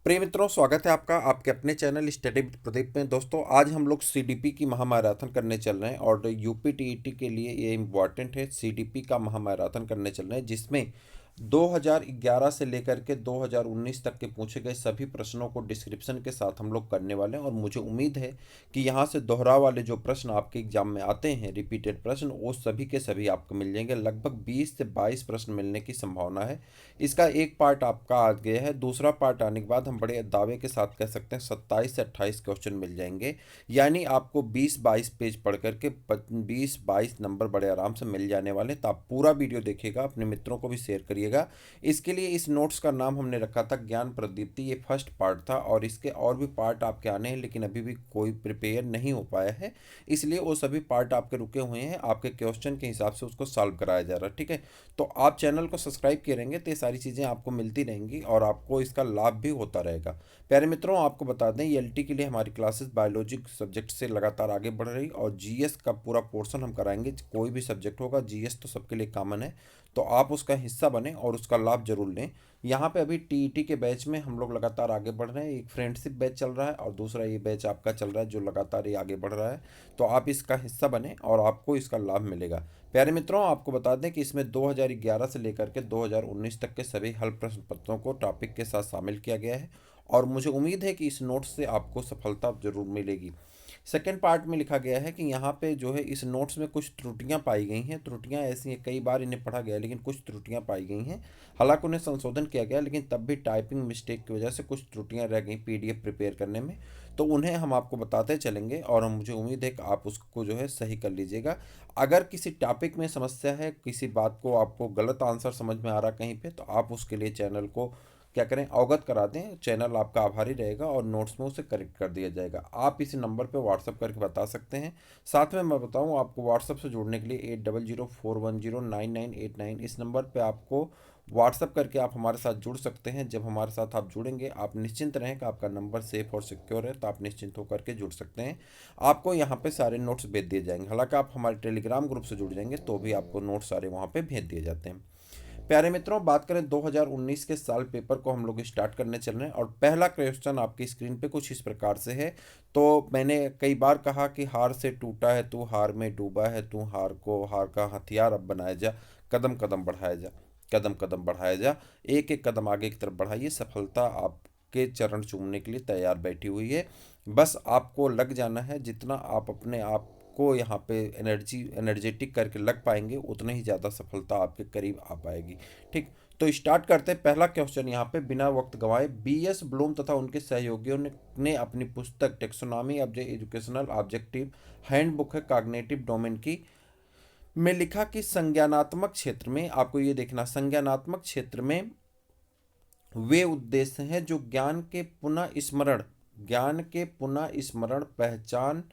प्रिय मित्रों, स्वागत है आपका आपके अपने चैनल स्टडी विद प्रदीप में। दोस्तों, आज हम लोग सीडीपी की महामैराथन करने चल रहे हैं और यूपी टीईटी के लिए ये इम्पॉर्टेंट है। सीडीपी का महामैराथन करने चल रहे हैं जिसमें 2011 से लेकर के 2019 तक के पूछे गए सभी प्रश्नों को डिस्क्रिप्शन के साथ हम लोग करने वाले हैं। और मुझे उम्मीद है कि यहाँ से दोहराव वाले जो प्रश्न आपके एग्जाम में आते हैं, रिपीटेड प्रश्न, वो सभी के सभी आपको मिल जाएंगे। लगभग 20 से 22 प्रश्न मिलने की संभावना है। इसका एक पार्ट आपका आ गया है, दूसरा पार्ट आने के बाद हम बड़े दावे के साथ कह सकते हैं 27 से 28 क्वेश्चन मिल जाएंगे। यानी आपको 20-22 पेज पढ़ करके 20-22 नंबर बड़े आराम से मिल जाने वाले। तो आप पूरा वीडियो देखिएगा, अपने मित्रों को भी शेयर करिएगा। इसके लिए इस नोट्स का नाम हमने रखा था ज्ञान प्रदीप्ति। ये फर्स्ट पार्ट था और इसके और भी पार्ट आपके आने हैं, लेकिन अभी भी कोई प्रिपेयर नहीं हो पाया है, इसलिए वो सभी पार्ट आपके रुके हुए हैं। आपके क्वेश्चन के हिसाब से उसको सॉल्व कराया जा रहा है। ठीक है, तो आप चैनल को सब्सक्राइब किए रहेंगे तो ये सारी चीज़ें आपको मिलती रहेंगी और आपको इसका लाभ भी होता रहेगा। प्यारे मित्रों, आपको बता दें ईएलटी के लिए हमारी क्लासेस बायोलॉजी सब्जेक्ट से लगातार आगे बढ़ रही और जीएस का पूरा पोर्शन हम कराएंगे। कोई भी सब्जेक्ट होगा, जीएस तो सबके लिए कॉमन है, तो आप उसका हिस्सा बने और उसका लाभ जरूर लें। यहाँ पे अभी टीईटी के बैच में हम लोग लगातार आगे बढ़ रहे हैं। एक फ्रेंडशिप बैच चल रहा है और दूसरा ये बैच आपका चल रहा है जो लगातार ये आगे बढ़ रहा है। तो आप इसका हिस्सा बने और आपको इसका लाभ मिलेगा। प्यारे मित्रों, आपको बता दें कि इसमें 2011 से लेकर के 2019 तक के सभी हल प्रश्न पत्रों को टॉपिक के साथ शामिल किया गया है और मुझे उम्मीद है कि इस नोट्स से आपको सफलता जरूर मिलेगी। सेकेंड पार्ट में लिखा गया है कि यहाँ पे जो है इस नोट्स में कुछ त्रुटियां पाई गई हैं। त्रुटियां ऐसी हैं, कई बार इन्हें पढ़ा गया लेकिन कुछ त्रुटियां पाई गई हैं। हालांकि उन्हें संशोधन किया गया, लेकिन तब भी टाइपिंग मिस्टेक की वजह से कुछ त्रुटियां रह गई पीडीएफ प्रिपेयर करने में। तो उन्हें हम आपको बताते चलेंगे और मुझे उम्मीद है कि आप उसको जो है सही कर लीजिएगा। अगर किसी टॉपिक में समस्या है, किसी बात को आपको गलत आंसर समझ में आ रहा कहीं पे, तो आप उसके लिए चैनल को क्या करें, अवगत करा दें। चैनल आपका आभारी रहेगा और नोट्स में उसे करेक्ट कर दिया जाएगा। आप इसी नंबर पे व्हाट्सअप करके बता सकते हैं। साथ में मैं बताऊं, आपको व्हाट्सअप से जुड़ने के लिए 8004109989 इस नंबर पे आपको व्हाट्सअप करके आप हमारे साथ जुड़ सकते हैं। जब हमारे साथ आप जुड़ेंगे, आप निश्चिंत रहें कि आपका नंबर सेफ और सिक्योर है, तो आप निश्चिंत होकर के जुड़ सकते हैं। आपको यहाँ पे सारे नोट्स भेज दिए जाएंगे। हालांकि आप हमारे टेलीग्राम ग्रुप से जुड़ जाएंगे तो भी आपको नोट्स सारे वहाँ पे भेज दिए जाते हैं। प्यारे मित्रों, बात करें 2019 के साल पेपर को हम लोग स्टार्ट करने चल रहे हैं और पहला क्वेश्चन आपकी स्क्रीन पे कुछ इस प्रकार से है। तो मैंने कई बार कहा कि हार से टूटा है तू, हार में डूबा है तू, हार को हार का हथियार अब बनाया जा, कदम कदम बढ़ाया जा, कदम कदम बढ़ाया जा, एक एक कदम आगे की तरफ बढ़ाइए, सफलता आपके चरण चूमने के लिए तैयार बैठी हुई है। बस आपको लग जाना है। जितना आप अपने आप को यहाँ पे एनर्जेटिक करके लग पाएंगे, उतने ही ज़्यादा सफलता आपके करीब आ पाएगी। ठीक, तो स्टार्ट करते हैं। पहला क्वेश्चन यहाँ पे बिना वक्त गंवाए बीएस ब्लूम तथा उनके सहयोगियों ने अपनी पुस्तक taxonomy of educational objective handbook है कॉग्निटिव डोमेन की में लिखा कि संज्ञानात्मक क्षेत्र में, आपको ये देखना, संज्ञानात्मक क्षेत्र में वे उद्देश्य हैं जो ज्ञान के पुनः स्मरण, पहचान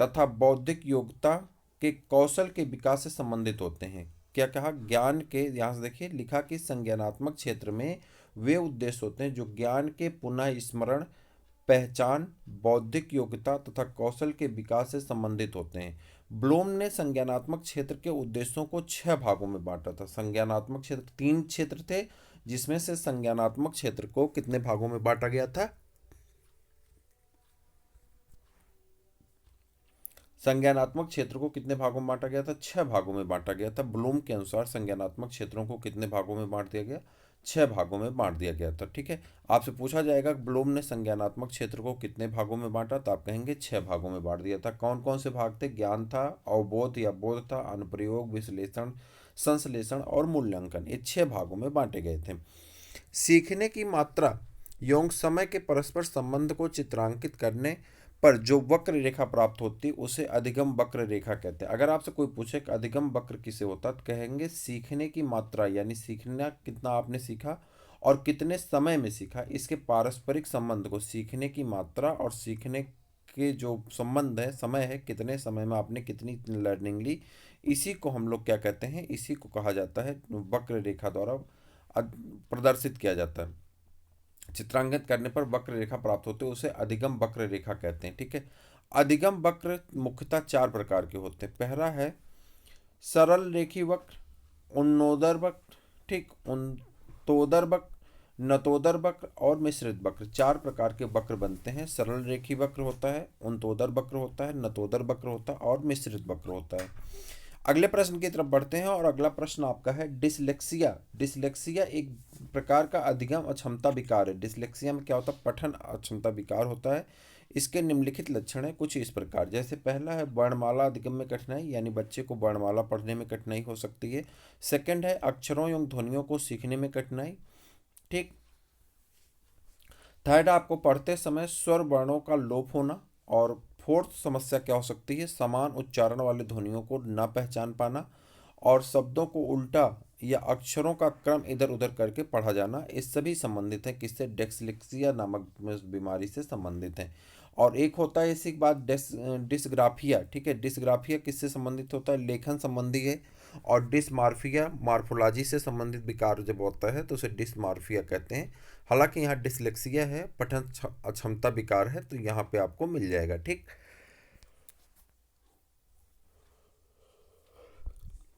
तथा बौद्धिक योग्यता के कौशल के विकास से संबंधित होते हैं। क्या कहा? ज्ञान के, यहाँ से देखिए लिखा कि संज्ञानात्मक क्षेत्र में वे उद्देश्य होते हैं जो ज्ञान के पुनः स्मरण, पहचान, बौद्धिक योग्यता तथा कौशल के विकास से संबंधित होते हैं। ब्लूम ने संज्ञानात्मक क्षेत्र के उद्देश्यों को 6 भागों में बांटा था। संज्ञानात्मक क्षेत्र 3 क्षेत्र थे, जिसमें से संज्ञानात्मक क्षेत्र को कितने भागों में बांटा गया था? संज्ञानात्मक क्षेत्र को कितने भागों में बांटा गया था? 6 भागों में बांटा गया था। ब्लूम के अनुसार संज्ञानात्मक क्षेत्रों को कितने भागों में बांट दिया गया? 6 भागों में बांट दिया गया था। ठीक है, आपसे पूछा जाएगा ब्लूम ने संज्ञानात्मक क्षेत्र को कितने भागों में बांटा, तो आप कहेंगे 6 भागों में बांट दिया था। कौन कौन से भाग थे? ज्ञान था, अवबोध या बोध था, अनुप्रयोग, विश्लेषण, संश्लेषण और मूल्यांकन। ये 6 भागों में बांटे गए थे। सीखने की मात्रा एवं समय के परस्पर संबंध को चित्रांकित करने पर जो वक्र रेखा प्राप्त होती उसे अधिगम वक्र रेखा कहते हैं। अगर आपसे कोई पूछे कि अधिगम वक्र किसे होता, तो कहेंगे सीखने की मात्रा, यानी सीखना कितना आपने सीखा और कितने समय में सीखा, इसके पारस्परिक संबंध को, सीखने की मात्रा और सीखने के जो संबंध है, समय है, कितने समय में आपने कितनी लर्निंग ली, इसी को हम लोग क्या कहते हैं, इसी को कहा जाता है वक्र रेखा द्वारा प्रदर्शित किया जाता है। चित्रांकित करने पर वक्र रेखा प्राप्त होते हैं, उसे अधिगम वक्र रेखा कहते हैं। ठीक है, अधिगम वक्र मुख्यतः 4 प्रकार के होते हैं। पहला है सरल रेखी वक्र, उन्नोदर वक्र, ठीक, उन्तोदर वक्र, नतोदर वक्र और मिश्रित वक्र, चार प्रकार के वक्र बनते हैं। सरल रेखी वक्र होता है, उनतोदर वक्र होता है, नतोदर वक्र होता है और मिश्रित वक्र होता है। अगले प्रश्न की तरफ बढ़ते हैं और अगला प्रश्न आपका है डिसलेक्सिया। डिसलेक्सिया एक प्रकार का अधिगम अक्षमता विकार है। डिसलेक्सिया में क्या होता है? पठन अक्षमता विकार होता है। इसके निम्नलिखित लक्षण हैं कुछ इस प्रकार, जैसे पहला है वर्णमाला अधिगम में कठिनाई, यानी बच्चे को वर्णमाला पढ़ने में कठिनाई हो सकती है। सेकंड है अक्षरों एवं ध्वनियों को सीखने में कठिनाई। ठीक। थर्ड आपको पढ़ते समय स्वर वर्णों का लोप होना। और फोर्थ समस्या क्या हो सकती है? समान उच्चारण वाले ध्वनियों को न पहचान पाना और शब्दों को उल्टा या अक्षरों का क्रम इधर उधर करके पढ़ा जाना। ये सभी संबंधित है किससे? डिसलेक्सिया नामक बीमारी से संबंधित है। और एक होता है इसी के बाद डिसग्राफिया। ठीक है, डिसग्राफिया किससे संबंधित होता है? लेखन संबंधी है। और डिसमार्फिया मार्फोलॉजी से संबंधित विकार जब होता है तो उसे डिसमार्फिया कहते हैं। हालांकि यहाँ डिसलेक्सिया है, पठन अक्षमता विकार है, तो यहाँ पे आपको मिल जाएगा। ठीक।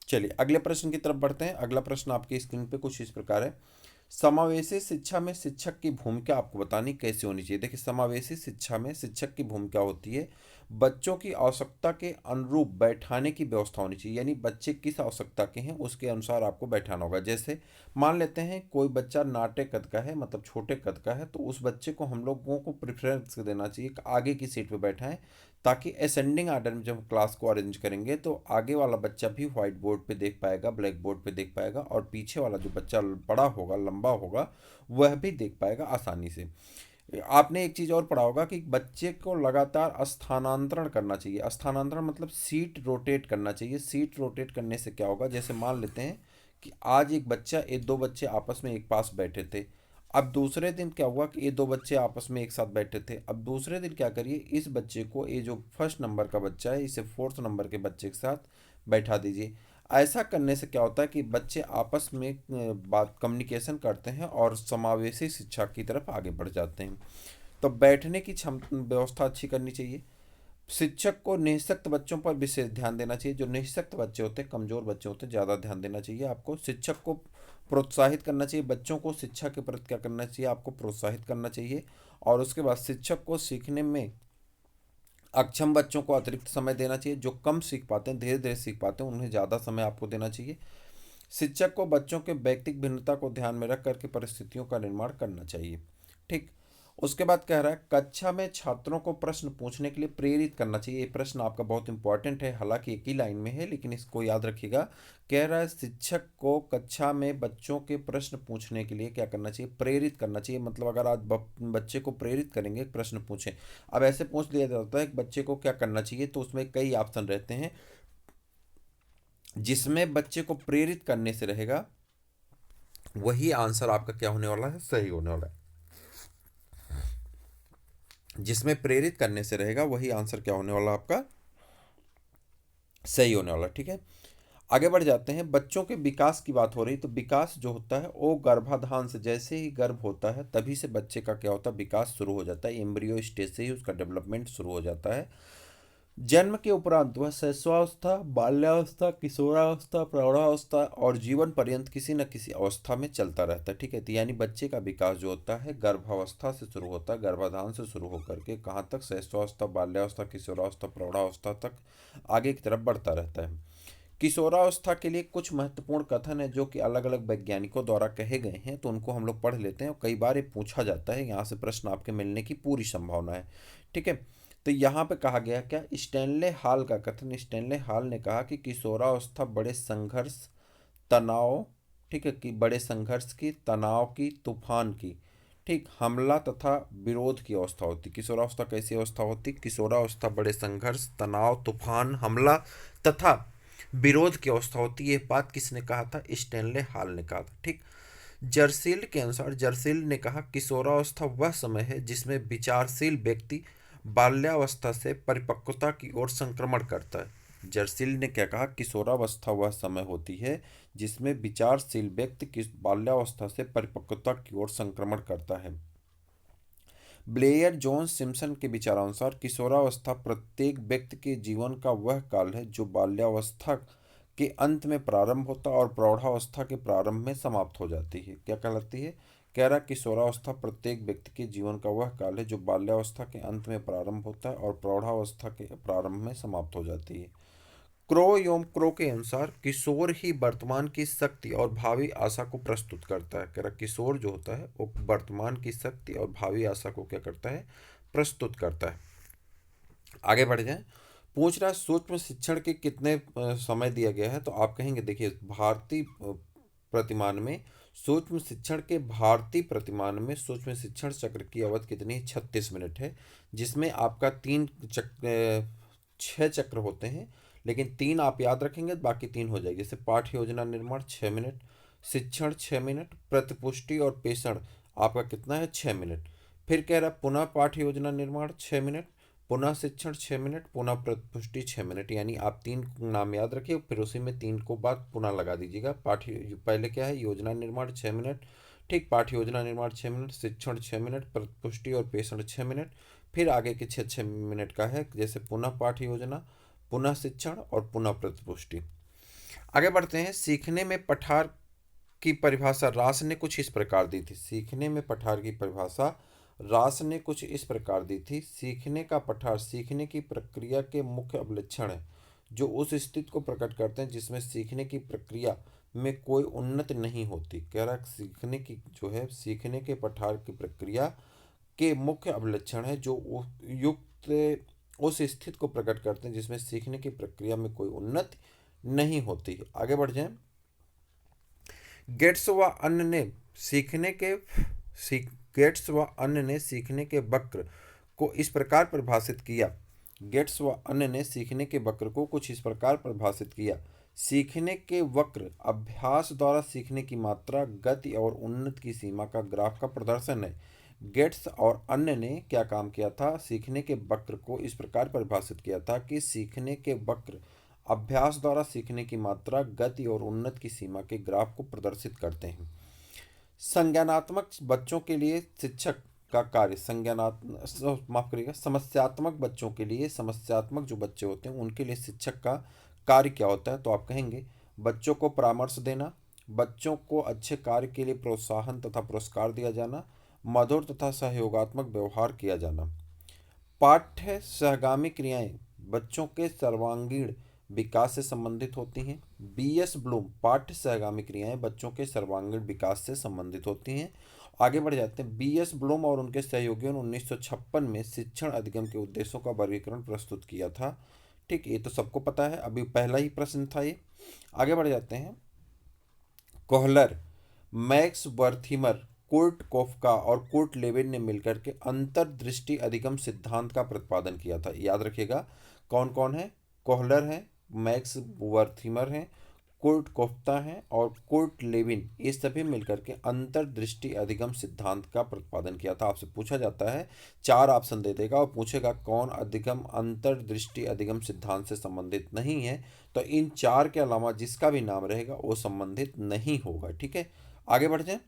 चलिए अगले प्रश्न की तरफ बढ़ते हैं। अगला प्रश्न आपकी स्क्रीन पे कुछ इस प्रकार है। समावेशी शिक्षा में शिक्षक की भूमिका आपको बतानी कैसे होनी चाहिए। देखिए, समावेशी शिक्षा में शिक्षक की भूमिका होती है बच्चों की आवश्यकता के अनुरूप बैठाने की व्यवस्था होनी चाहिए, यानी बच्चे किस आवश्यकता के हैं उसके अनुसार आपको बैठाना होगा। जैसे मान लेते हैं कोई बच्चा नाटे कद का है, मतलब छोटे कद का है, तो उस बच्चे को हम लोगों को प्रेफरेंस देना चाहिए कि आगे की सीट पे बैठाएं, ताकि असेंडिंग आर्डर में जब क्लास को अरेंज करेंगे तो आगे वाला बच्चा भी व्हाइट बोर्ड पे देख पाएगा, ब्लैक बोर्ड पे देख पाएगा, और पीछे वाला जो बच्चा बड़ा होगा, लंबा होगा, वह भी देख पाएगा आसानी से। आपने एक चीज़ और पढ़ा होगा कि बच्चे को लगातार स्थानांतरण करना चाहिए। स्थानांतरण मतलब सीट रोटेट करना चाहिए। सीट रोटेट करने से क्या होगा? जैसे मान लेते हैं कि आज एक बच्चा, एक दो बच्चे आपस में एक पास बैठे थे। अब दूसरे दिन क्या हुआ कि ये दो बच्चे आपस में एक साथ बैठे थे। अब दूसरे दिन क्या करिए, इस बच्चे को, ये जो फर्स्ट नंबर का बच्चा है, इसे फोर्थ नंबर के बच्चे के साथ बैठा दीजिए। ऐसा करने से क्या होता है कि बच्चे आपस में बात कम्युनिकेशन करते हैं और समावेशी शिक्षा की तरफ आगे बढ़ जाते हैं। तो बैठने की व्यवस्था अच्छी करनी चाहिए। शिक्षक को निःशक्त बच्चों पर विशेष ध्यान देना चाहिए। जो निःशक्त बच्चे होते हैं, कमज़ोर बच्चे होते हैं, ज़्यादा ध्यान देना चाहिए आपको। शिक्षक को प्रोत्साहित करना चाहिए, बच्चों को शिक्षा के प्रति क्या करना चाहिए? आपको प्रोत्साहित करना चाहिए। और उसके बाद शिक्षक को सीखने में अक्षम बच्चों को अतिरिक्त समय देना चाहिए। जो कम सीख पाते हैं, धीरे धीरे सीख पाते हैं, उन्हें ज़्यादा समय आपको देना चाहिए। शिक्षक को बच्चों के व्यक्तिगत भिन्नता को ध्यान में रख करके परिस्थितियों का निर्माण करना चाहिए। ठीक। उसके बाद कह रहा है कक्षा में छात्रों को प्रश्न पूछने के लिए प्रेरित करना चाहिए। ये प्रश्न आपका बहुत इंपॉर्टेंट है, हालांकि एक ही लाइन में है, लेकिन इसको याद रखिएगा। कह रहा है शिक्षक को कक्षा में बच्चों के प्रश्न पूछने के लिए क्या करना चाहिए? प्रेरित करना चाहिए। मतलब अगर आज बच्चे को प्रेरित करेंगे, प्रश्न पूछें। अब ऐसे पूछ लिया जाता है कि बच्चे को क्या करना चाहिए, तो उसमें कई ऑप्शन रहते हैं। जिसमें बच्चे को प्रेरित करने से रहेगा, वही आंसर आपका क्या होने वाला है? सही होने वाला है। जिसमें प्रेरित करने से रहेगा, वही आंसर क्या होने वाला आपका? सही होने वाला। ठीक है, आगे बढ़ जाते हैं। बच्चों के विकास की बात हो रही, तो विकास जो होता है वो गर्भाधान से, जैसे ही गर्भ होता है तभी से बच्चे का क्या होता है? विकास शुरू हो जाता है। एम्ब्रियो स्टेज से ही उसका डेवलपमेंट शुरू हो जाता है। जन्म के उपरांत वह शैशवावस्था, बाल्यावस्था, किशोरावस्था, प्रौढ़ावस्था और जीवन पर्यंत किसी न किसी अवस्था में चलता रहता है। ठीक है, तो यानी बच्चे का विकास जो होता है गर्भावस्था से शुरू होता है, गर्भाधान से शुरू होकर के कहाँ तक? शैशवावस्था, बाल्यावस्था, किशोरावस्था, प्रौढ़ावस्था तक आगे की तरफ बढ़ता रहता है। किशोरावस्था के लिए कुछ महत्वपूर्ण कथन है जो कि अलग अलग वैज्ञानिकों द्वारा कहे गए हैं, तो उनको हम लोग पढ़ लेते हैं और कई बार ये पूछा जाता है। यहाँ से प्रश्न आपके मिलने की पूरी संभावना है। ठीक है, तो यहाँ पे कहा गया क्या? स्टैनले हाल का कथन। स्टैनले हाल ने कहा कि किशोरावस्था बड़े संघर्ष, तनाव, ठीक है, कि बड़े संघर्ष की, तनाव की, तूफान की, ठीक, हमला तथा विरोध की अवस्था होती। किशोरावस्था कैसी अवस्था होती? किशोरावस्था बड़े संघर्ष, तनाव, तूफान, हमला तथा विरोध की अवस्था होती। ये बात किसने कहा था? स्टैनले हाल ने कहा था। ठीक। जर्सील के अनुसार, जर्सील ने कहा किशोरावस्था वह समय है जिसमें विचारशील व्यक्ति बाल्यावस्था से परिपक्वता की ओर संक्रमण करता है। जर्सील ने क्या कहा? किशोरावस्था वह समय होती है जिसमें विचारशील व्यक्ति किस बाल्यावस्था से परिपक्वता की ओर संक्रमण करता है। ब्लेयर जोन्स सिम्पसन के विचारानुसार किशोरावस्था प्रत्येक व्यक्ति के जीवन का वह काल है जो बाल्यावस्था के अंत में प्रारंभ होता है और प्रौढ़ावस्था के प्रारंभ में समाप्त हो जाती है। क्या कहलाती है? कह रहा किशोरावस्था प्रत्येक व्यक्ति के जीवन का वह काल है जो बाल्यावस्था के अंत में प्रारंभ होता है और प्रौढ़ावस्था के प्रारंभ में समाप्त हो जाती है। क्रो के अनुसार किशोर ही वर्तमान की शक्ति और भावी आशा को प्रस्तुत करता है। कह रहा किशोर जो होता है वो वर्तमान की शक्ति और भावी आशा को क्या करता है, प्रस्तुत करता है। आगे बढ़ जाए, पूछ रहा है सूक्ष्म शिक्षण के कितने समय दिया गया है। तो आप कहेंगे देखिए भारतीय प्रतिमान में सूक्ष्म शिक्षण चक्र की अवधि कितनी है, 36 मिनट है, जिसमें आपका 6 चक्र होते हैं, लेकिन 3 आप याद रखेंगे बाकी 3 हो जाएगी। जैसे पाठ्य योजना निर्माण 6 मिनट, शिक्षण 6 मिनट, प्रतिपुष्टि और पेषण आपका कितना है, 6 मिनट। फिर कह रहा पुनः पाठ्य योजना निर्माण 6 मिनट, पुनः शिक्षण 6 मिनट, पुनः प्रतिपुष्टि 6 मिनट। यानी आप 3 नाम याद रखिए, फिर उसी में 3 को बाद पुनः लगा दीजिएगा। पाठ्य पहले क्या है, योजना निर्माण 6 मिनट, ठीक, पाठ्य योजना निर्माण 6 मिनट, शिक्षण 6 मिनट, प्रतिपुष्टि और पेषण 6 मिनट, फिर आगे के 6 6 मिनट का है, जैसे पुनः पाठ्य योजना, पुनः शिक्षण और पुनः प्रतिपुष्टि। आगे बढ़ते हैं, सीखने में पठार की परिभाषा रास ने कुछ इस प्रकार दी थी। सीखने में पठार की परिभाषा रास ने कुछ इस प्रकार दी थी। सीखने का पठार सीखने की प्रक्रिया के मुख्य अवलक्षण है जो उस स्थिति को प्रकट करते हैं जिसमें सीखने की प्रक्रिया में कोई उन्नति नहीं होती। कह रहा सीखने की जो है, सीखने के पठार की प्रक्रिया के मुख्य अवलक्षण है जो युक्त उस स्थिति को प्रकट करते हैं जिसमें सीखने की प्रक्रिया में कोई उन्नति नहीं होती। आगे बढ़ जाएं, गेट्स व अन्य ने सीखने के गेट्स व अन्य ने सीखने के वक्र को इस प्रकार परिभाषित किया। गेट्स व अन्य ने सीखने के वक्र को कुछ इस प्रकार परिभाषित किया। सीखने के वक्र अभ्यास द्वारा सीखने की मात्रा, गति और उन्नति की सीमा का ग्राफ का प्रदर्शन है। गेट्स और अन्य ने क्या काम किया था, सीखने के वक्र को इस प्रकार परिभाषित किया था कि सीखने के वक्र अभ्यास द्वारा सीखने की मात्रा, गति और उन्नति की सीमा के ग्राफ को प्रदर्शित करते हैं। संज्ञानात्मक बच्चों के लिए शिक्षक का कार्य, माफ करिएगा, समस्यात्मक बच्चों के लिए, समस्यात्मक जो बच्चे होते हैं उनके लिए शिक्षक का कार्य क्या होता है। तो आप कहेंगे बच्चों को परामर्श देना, बच्चों को अच्छे कार्य के लिए प्रोत्साहन तथा पुरस्कार दिया जाना, मधुर तथा सहयोगात्मक व्यवहार किया जाना। पाठ्य सहगामी क्रियाएं बच्चों के सर्वांगीण विकास से संबंधित होती हैं। बी.एस. ब्लूम, पाठ्य सहगामी क्रियाएं बच्चों के सर्वांगीण विकास से संबंधित होती हैं। आगे बढ़ जाते हैं, बी.एस. ब्लूम और उनके सहयोगियों ने 1956 में शिक्षण अधिगम के उद्देश्यों का वर्गीकरण प्रस्तुत किया था। ठीक, ये तो सबको पता है, अभी पहला ही प्रश्न था ये। आगे बढ़ जाते हैं, कोहलर, मैक्स वर्थिमर, कुर्ट कोफका और कुर्ट लेविन ने मिलकर के अंतर्दृष्टि अधिगम सिद्धांत का प्रतिपादन किया था। याद रखिएगा कौन कौन है, कोहलर है, मैक्स वर्थिमर है, कुर्ट कोफ्ता है और कुर्ट लेविन, ये सभी मिलकर के अंतर्दृष्टि अधिगम सिद्धांत का प्रतिपादन किया था। आपसे पूछा जाता है, 4 ऑप्शन दे देगा और पूछेगा कौन अधिगम अंतर्दृष्टि अधिगम सिद्धांत से संबंधित नहीं है, तो इन 4 के अलावा जिसका भी नाम रहेगा वो संबंधित नहीं होगा। ठीक है, आगे बढ़ जाए,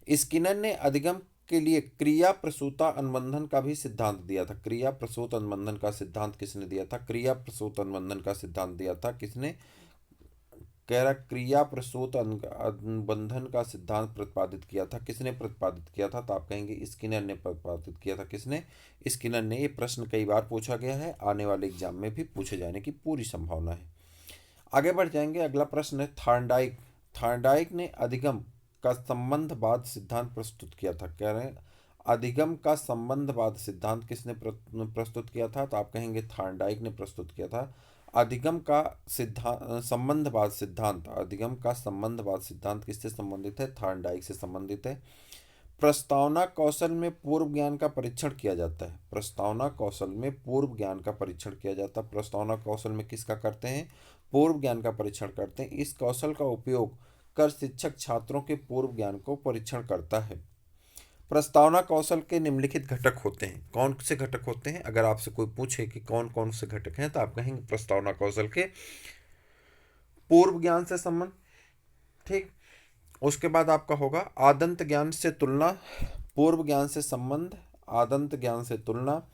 स्किनर ने अधिगम के लिए क्रिया प्रसूता अनुबंधन का भी सिद्धांत दिया था। क्रिया प्रसूत अनुबंधन का सिद्धांत किसने दिया था, क्रिया प्रसूत अनुबंधन का सिद्धांत दिया था किसने, कह रहा क्रिया प्रसूत अनुबंधन का सिद्धांत प्रतिपादित किया था किसने, प्रतिपादित किया था। तो आप कहेंगे स्किनर ने प्रतिपादित किया था। किसने, स्किनर ने। ये प्रश्न कई बार पूछा गया है, आने वाले एग्जाम में भी पूछे जाने की पूरी संभावना है। आगे बढ़ जाएंगे, अगला प्रश्न है थार्नडाइक। थार्नडाइक ने अधिगम का संबंधवाद सिद्धांत प्रस्तुत किया था। कह रहे हैं अधिगम का संबंधवाद सिद्धांत किसने प्रस्तुत किया था, तो आप कहेंगे थार्नडाइक ने प्रस्तुत किया था। अधिगम का सिद्धांत संबंधवाद सिद्धांत, अधिगम का संबंधवाद सिद्धांत किससे संबंधित है, थार्नडाइक से संबंधित है। प्रस्तावना कौशल में पूर्व ज्ञान का परीक्षण किया जाता है। प्रस्तावना कौशल में पूर्व ज्ञान का परीक्षण किया जाता है। प्रस्तावना कौशल में किसका करते हैं, पूर्व ज्ञान का परीक्षण करते हैं। इस कौशल का उपयोग कर शिक्षक छात्रों के पूर्व ज्ञान को परीक्षण करता है। प्रस्तावना कौशल के निम्नलिखित घटक होते हैं। कौन से घटक होते हैं, अगर आपसे कोई पूछे कि कौन कौन से घटक हैं तो आप कहेंगे प्रस्तावना कौशल के पूर्व ज्ञान से संबंध, ठीक। उसके बाद आपका होगा आदंत ज्ञान से तुलना, पूर्व ज्ञान से संबंध, आदंत ज्ञान से तुलना,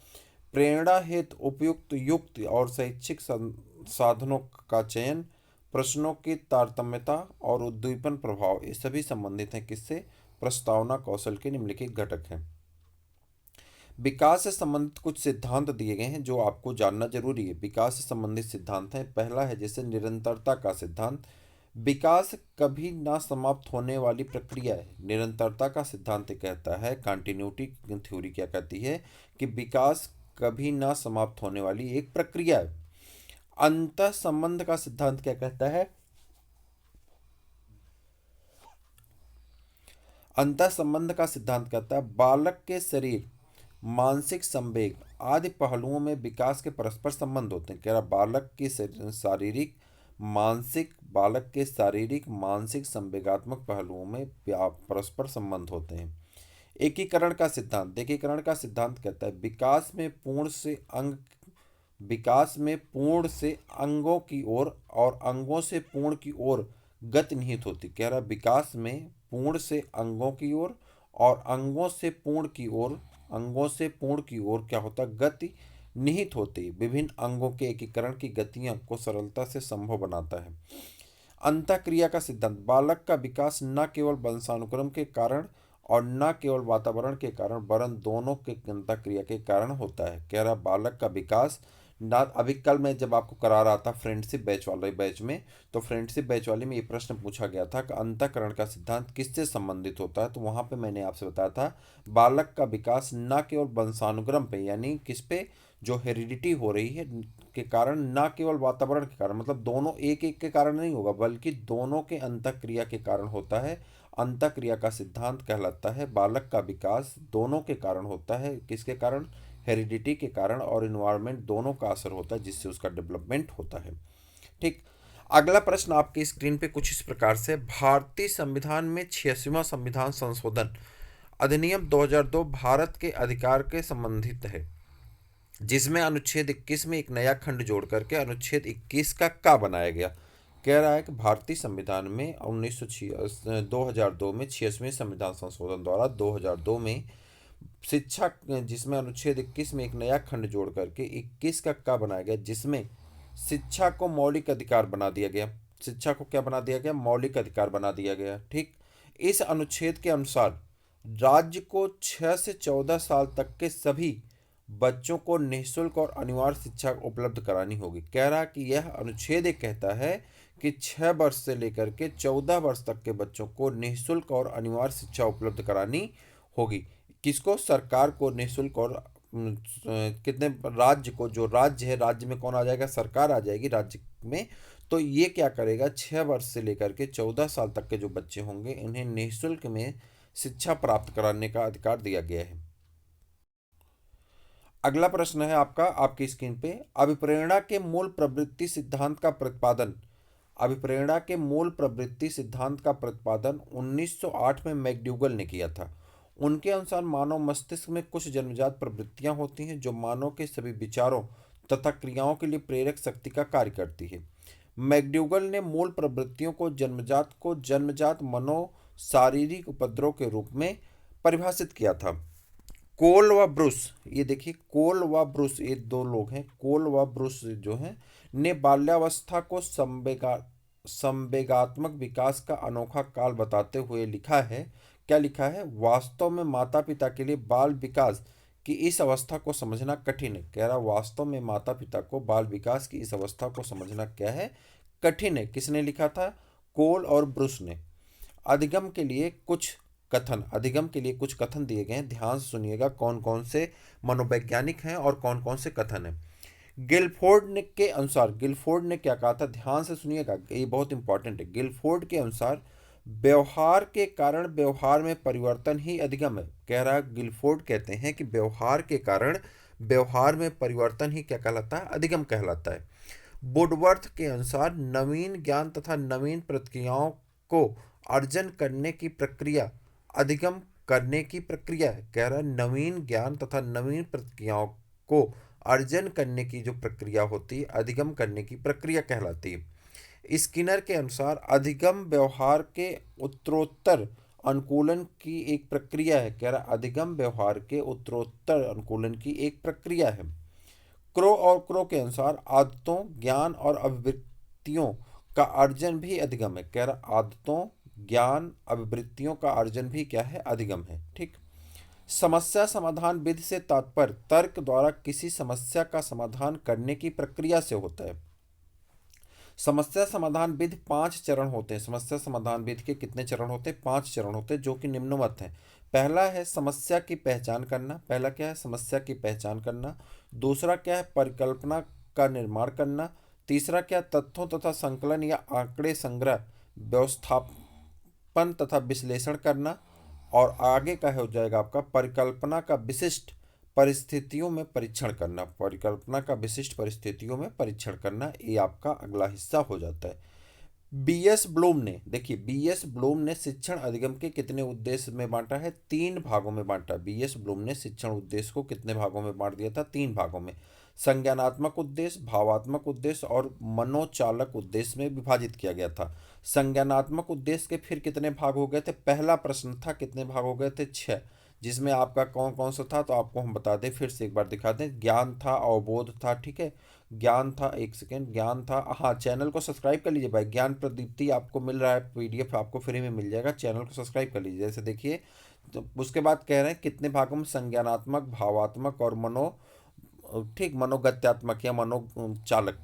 प्रेरणा हेतु उपयुक्त युक्त और शैक्षिक साधनों का चयन, प्रश्नों की तारतम्यता और उद्दीपन प्रभाव, ये सभी संबंधित हैं किससे, प्रस्तावना कौशल के निम्नलिखित घटक हैं। विकास से संबंधित कुछ सिद्धांत दिए गए हैं जो आपको जानना जरूरी है। विकास से संबंधित सिद्धांत हैं, पहला है जैसे निरंतरता का सिद्धांत। विकास कभी ना समाप्त होने वाली प्रक्रिया है। निरंतरता का सिद्धांत कहता है, कंटिन्यूटी थ्योरी क्या कहती है कि विकास कभी ना समाप्त होने वाली एक प्रक्रिया है। अंतः संबंध का सिद्धांत क्या कहता है? अंतः संबंध का सिद्धांत कहता है बालक के शरीर, मानसिक संवेग आदि पहलुओं में विकास के परस्पर संबंध होते हैं। कह रहा बालक के शारीरिक मानसिक संवेगात्मक पहलुओं में परस्पर संबंध होते हैं। एकीकरण का सिद्धांत, एकीकरण का सिद्धांत कहता है विकास में पूर्ण से अंगों की ओर और अंगों से पूर्ण की ओर गति निहित होती। कह रहा विकास में पूर्ण से अंगों की ओर और अंगों से पूर्ण की ओर क्या होता, गति निहित होती। विभिन्न अंगों के एकीकरण की गतियों को सरलता से संभव बनाता है। अंतःक्रिया का सिद्धांत, बालक का विकास न केवल वंशानुक्रम के कारण और न केवल वातावरण के कारण वरन दोनों के अंतःक्रिया के कारण होता है। कह रहा बालक का विकास ना, अभी कल मैं जब आपको करा रहा था फ्रेंडशिप बैच वाले बैच में, तो फ्रेंडशिप बैच वाले में ये प्रश्न पूछा गया था कि अंतःकरण का सिद्धांत किससे संबंधित होता है। तो वहाँ पे मैंने आपसे बताया था बालक का विकास न केवल वंशानुक्रम पे यानी किस पे, जो हेरिडिटी हो रही है के कारण, न केवल वातावरण के कारण, मतलब दोनों एक एक के कारण नहीं होगा बल्कि दोनों के अंतःक्रिया के कारण होता है। अंतःक्रिया का सिद्धांत कहलाता है बालक का विकास दोनों के कारण होता है। किसके कारण? हेरिडिटी के कारण और इन्वायरमेंट दोनों का असर होता है जिससे उसका डेवलपमेंट होता है। ठीक, अगला प्रश्न आपकी स्क्रीन पे कुछ इस प्रकार से, भारतीय संविधान में 86वां संविधान संशोधन अधिनियम 2002 भारत के अधिकार के संबंधित है, जिसमें अनुच्छेद 21 में एक नया खंड जोड़ करके अनुच्छेद 21 का बनाया गया। कह रहा है कि भारतीय संविधान में 2002 में 86वें संविधान संशोधन द्वारा 2002 में शिक्षा, जिसमें अनुच्छेद 21 में एक नया खंड जोड़ करके 21 का बनाया गया, जिसमें शिक्षा को मौलिक अधिकार बना दिया गया। शिक्षा को क्या बना दिया गया? मौलिक अधिकार बना दिया गया। ठीक, इस अनुच्छेद के अनुसार राज्य को 6 से 14 साल तक के सभी बच्चों को निःशुल्क और अनिवार्य शिक्षा उपलब्ध करानी होगी। कह रहा कि यह अनुच्छेद एक कहता है कि 6 वर्ष से लेकर के 14 वर्ष तक के बच्चों को निःशुल्क और अनिवार्य शिक्षा उपलब्ध करानी होगी। किसको? सरकार को निःशुल्क और कितने, राज्य को, जो राज्य है, राज्य में कौन आ जाएगा? सरकार आ जाएगी राज्य में। तो ये क्या करेगा, 6 वर्ष से लेकर के 14 साल तक के जो बच्चे होंगे इन्हें निःशुल्क में शिक्षा प्राप्त कराने का अधिकार दिया गया है। अगला प्रश्न है आपका, आपकी स्क्रीन पे, अभिप्रेरणा के मूल प्रवृत्ति सिद्धांत का प्रतिपादन। अभिप्रेरणा के मूल प्रवृत्ति सिद्धांत का प्रतिपादन 1908 में मैकडूगल ने किया था। उनके अनुसार मानव मस्तिष्क में कुछ जन्मजात प्रवृत्तियां होती हैं जो मानव के सभी विचारों तथा क्रियाओं के लिए प्रेरक शक्ति का कार्य करती है। मैकडूगल ने मूल प्रवृत्तियों को जन्मजात मनो शारीरिक उपद्रव के रूप में परिभाषित किया था। कोल व ब्रूस, ये देखिए कोल व ब्रूस, ये दो लोग हैं, कोल व ब्रूस जो हैं, ने बाल्यावस्था को संवेगात्मक विकास का अनोखा काल बताते हुए लिखा है। क्या लिखा है? वास्तव में माता पिता के लिए बाल विकास की इस अवस्था को समझना कठिन है। कह रहा वास्तव में माता पिता को बाल विकास की इस अवस्था को समझना क्या है? कठिन है। किसने लिखा था? कोल और ब्रूस ने। अधिगम के लिए कुछ कथन दिए गए हैं, ध्यान से सुनिएगा कौन कौन से मनोवैज्ञानिक हैं और कौन कौन से कथन हैं। गिलफोर्ड ने क्या कहा था? ध्यान से सुनिएगा, ये बहुत इंपॉर्टेंट है। गिलफोर्ड के अनुसार व्यवहार के कारण व्यवहार में परिवर्तन ही अधिगम है। कह रहा है, गिलफोर्ड कहते हैं कि व्यवहार के कारण व्यवहार में परिवर्तन ही क्या कहलाता है? अधिगम कहलाता है। वुडवर्थ के अनुसार नवीन ज्ञान तथा नवीन प्रक्रियाओं को अर्जन करने की प्रक्रिया अधिगम करने की प्रक्रिया है। कह रहा है नवीन ज्ञान तथा नवीन प्रक्रियाओं को अर्जन करने की जो प्रक्रिया होती है अधिगम करने की प्रक्रिया कहलाती है। स्किनर के अनुसार अधिगम व्यवहार के उत्तरोत्तर अनुकूलन की एक प्रक्रिया है। कह रहा अधिगम व्यवहार के उत्तरोत्तर अनुकूलन की एक प्रक्रिया है। क्रो के अनुसार आदतों, ज्ञान और अभिव्यक्तियों का अर्जन भी अधिगम है। कह रहा आदतों, ज्ञान अभिवृत्तियों का अर्जन भी क्या है, अधिगम है। ठीक। समस्या समाधान विधि से तात्पर्य तर्क द्वारा किसी समस्या का समाधान करने की प्रक्रिया से होता है। समस्या समाधान विधि 5 चरण होते हैं। समस्या समाधान विधि के कितने चरण होते हैं? 5 चरण होते हैं, जो कि निम्नवत हैं। पहला है समस्या की पहचान करना। पहला क्या है? समस्या की पहचान करना। दूसरा क्या है? परिकल्पना का निर्माण करना। तीसरा क्या? तथ्यों तथा संकलन या आंकड़े संग्रह, व्यवस्थापन तथा विश्लेषण करना। और आगे का हो जाएगा आपका परिकल्पना का विशिष्ट परिस्थितियों में परीक्षण करना। परिकल्पना का विशिष्ट परिस्थितियों में परीक्षण करना, ये आपका अगला हिस्सा हो जाता है। बीएस ब्लूम ने, देखिए बीएस ब्लूम ने शिक्षण अधिगम के कितने उद्देश्य में बांटा है? 3 भागों में बांटा। बीएस ब्लूम ने शिक्षण उद्देश्य को कितने भागों में बांट दिया था? 3 भागों में। संज्ञानात्मक उद्देश्य, भावात्मक उद्देश्य और मनोचालक उद्देश्य में विभाजित किया गया था। संज्ञानात्मक उद्देश्य के फिर कितने भाग हो गए थे? पहला प्रश्न था, कितने भाग हो गए थे? 6। जिसमें आपका कौन कौन सा था, तो आपको हम बता दें, फिर से एक बार दिखा दें। ज्ञान था, अवबोध था, ठीक है, ज्ञान था, एक सेकेंड, ज्ञान था, हाँ चैनल को सब्सक्राइब कर लीजिए भाई। ज्ञान प्रदीप्ति आपको मिल रहा है, पीडीएफ आपको फ्री में मिल जाएगा, चैनल को सब्सक्राइब कर लीजिए। जैसे देखिए, तो उसके बाद कह रहे हैं कितने भागों में? संज्ञानात्मक, भावात्मक और ठीक, मनोगत्यात्मक या मनोचालक।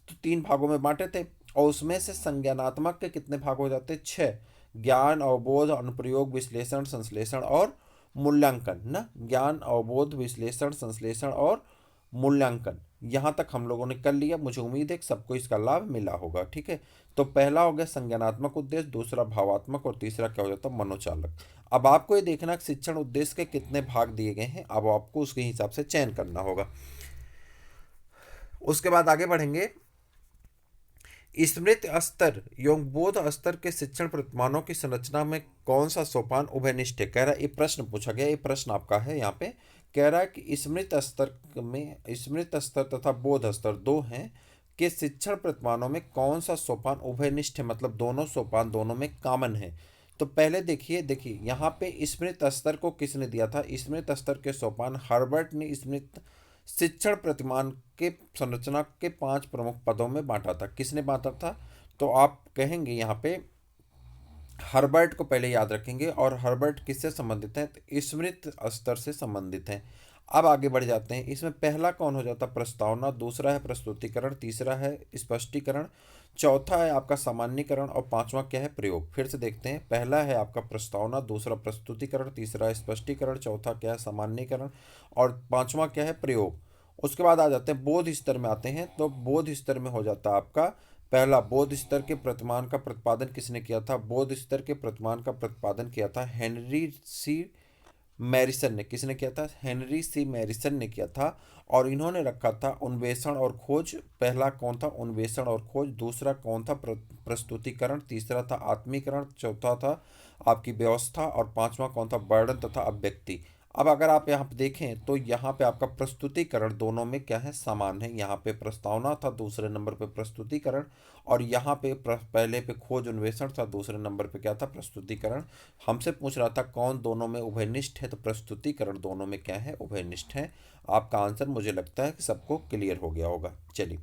तो 3 भागों में बांटे थे। और उसमें से संज्ञानात्मक के कितने भाग हो जाते? 6। ज्ञान, अवबोध, अनुप्रयोग, विश्लेषण, संश्लेषण और मूल्यांकन ना। ज्ञान, अवबोध, विश्लेषण, संश्लेषण और मूल्यांकन, यहाँ तक हम लोगों ने कर लिया। मुझे उम्मीद है कि सबको इसका लाभ मिला होगा। ठीक है, तो पहला हो गया संज्ञानात्मक उद्देश्य, दूसरा भावात्मक और तीसरा क्या हो जाता है? मनोचालक। अब आपको ये देखना कि शिक्षण उद्देश्य के कितने भाग दिए गए हैं, अब आपको उसके हिसाब से चयन करना होगा। उसके बाद आगे बढ़ेंगे। स्मृति स्तर एवं बोध स्तर के शिक्षण प्रतिमानों की संरचना में कौन सा सोपान उभयनिष्ठ है? कह रहा है, ये प्रश्न पूछा गया, ये प्रश्न आपका है यहाँ पे। कह रहा है कि स्मृति स्तर में, स्मृति स्तर तथा बोध स्तर दो हैं, कि शिक्षण प्रतिमानों में कौन सा सोपान उभयनिष्ठ है, मतलब दोनों सोपान दोनों में कॉमन है। तो पहले देखिए, देखिए यहाँ पे स्मृति स्तर को किसने दिया था? स्मृति स्तर के सोपान हर्बर्ट ने स्मृति शिक्षण प्रतिमान के संरचना के 5 प्रमुख पदों में बांटा था। किसने बांटा था? तो आप कहेंगे यहाँ पे हर्बर्ट को पहले याद रखेंगे। और हर्बर्ट किससे संबंधित हैं? तो स्मृति स्तर से संबंधित हैं। अब आगे बढ़ जाते हैं। इसमें पहला कौन हो जाता? प्रस्तावना, दूसरा है प्रस्तुतिकरण, तीसरा है स्पष्टीकरण, चौथा है आपका सामान्यीकरण और पांचवा क्या है? प्रयोग। फिर से देखते हैं, पहला है आपका प्रस्तावना, दूसरा प्रस्तुतिकरण, तीसरा स्पष्टीकरण, चौथा क्या है? सामान्यीकरण और पांचवा क्या है? प्रयोग। उसके बाद आ जाते हैं बोध स्तर में आते हैं। तो बोध स्तर में हो जाता है आपका पहला, बोध स्तर के प्रतिमान का प्रतिपादन किसने किया था? बोध स्तर के प्रतिमान का प्रतिपादन किया था हेनरी सी मैरिसन ने। किसने किया था? हेनरी सी मैरिसन ने किया था। और इन्होंने रखा था अन्वेषण और खोज। पहला कौन था? अन्वेषण और खोज। दूसरा कौन था? प्रस्तुतिकरण। तीसरा था आत्मीकरण। चौथा था आपकी व्यवस्था। और पांचवा कौन था? वर्णन तथा अभिव्यक्ति। अब अगर आप यहाँ पे देखें तो यहाँ पे आपका प्रस्तुतिकरण दोनों में क्या है? समान है। यहाँ पे प्रस्तावना था, दूसरे नंबर पे प्रस्तुतिकरण। और यहाँ पे पहले पे खोज अन्वेषण था, दूसरे नंबर पे क्या था? प्रस्तुतिकरण। हमसे पूछ रहा था कौन दोनों में उभयनिष्ठ है, तो प्रस्तुतिकरण दोनों में क्या है? उभयनिष्ठ है। आपका आंसर मुझे लगता है कि सबको क्लियर हो गया होगा। चलिए,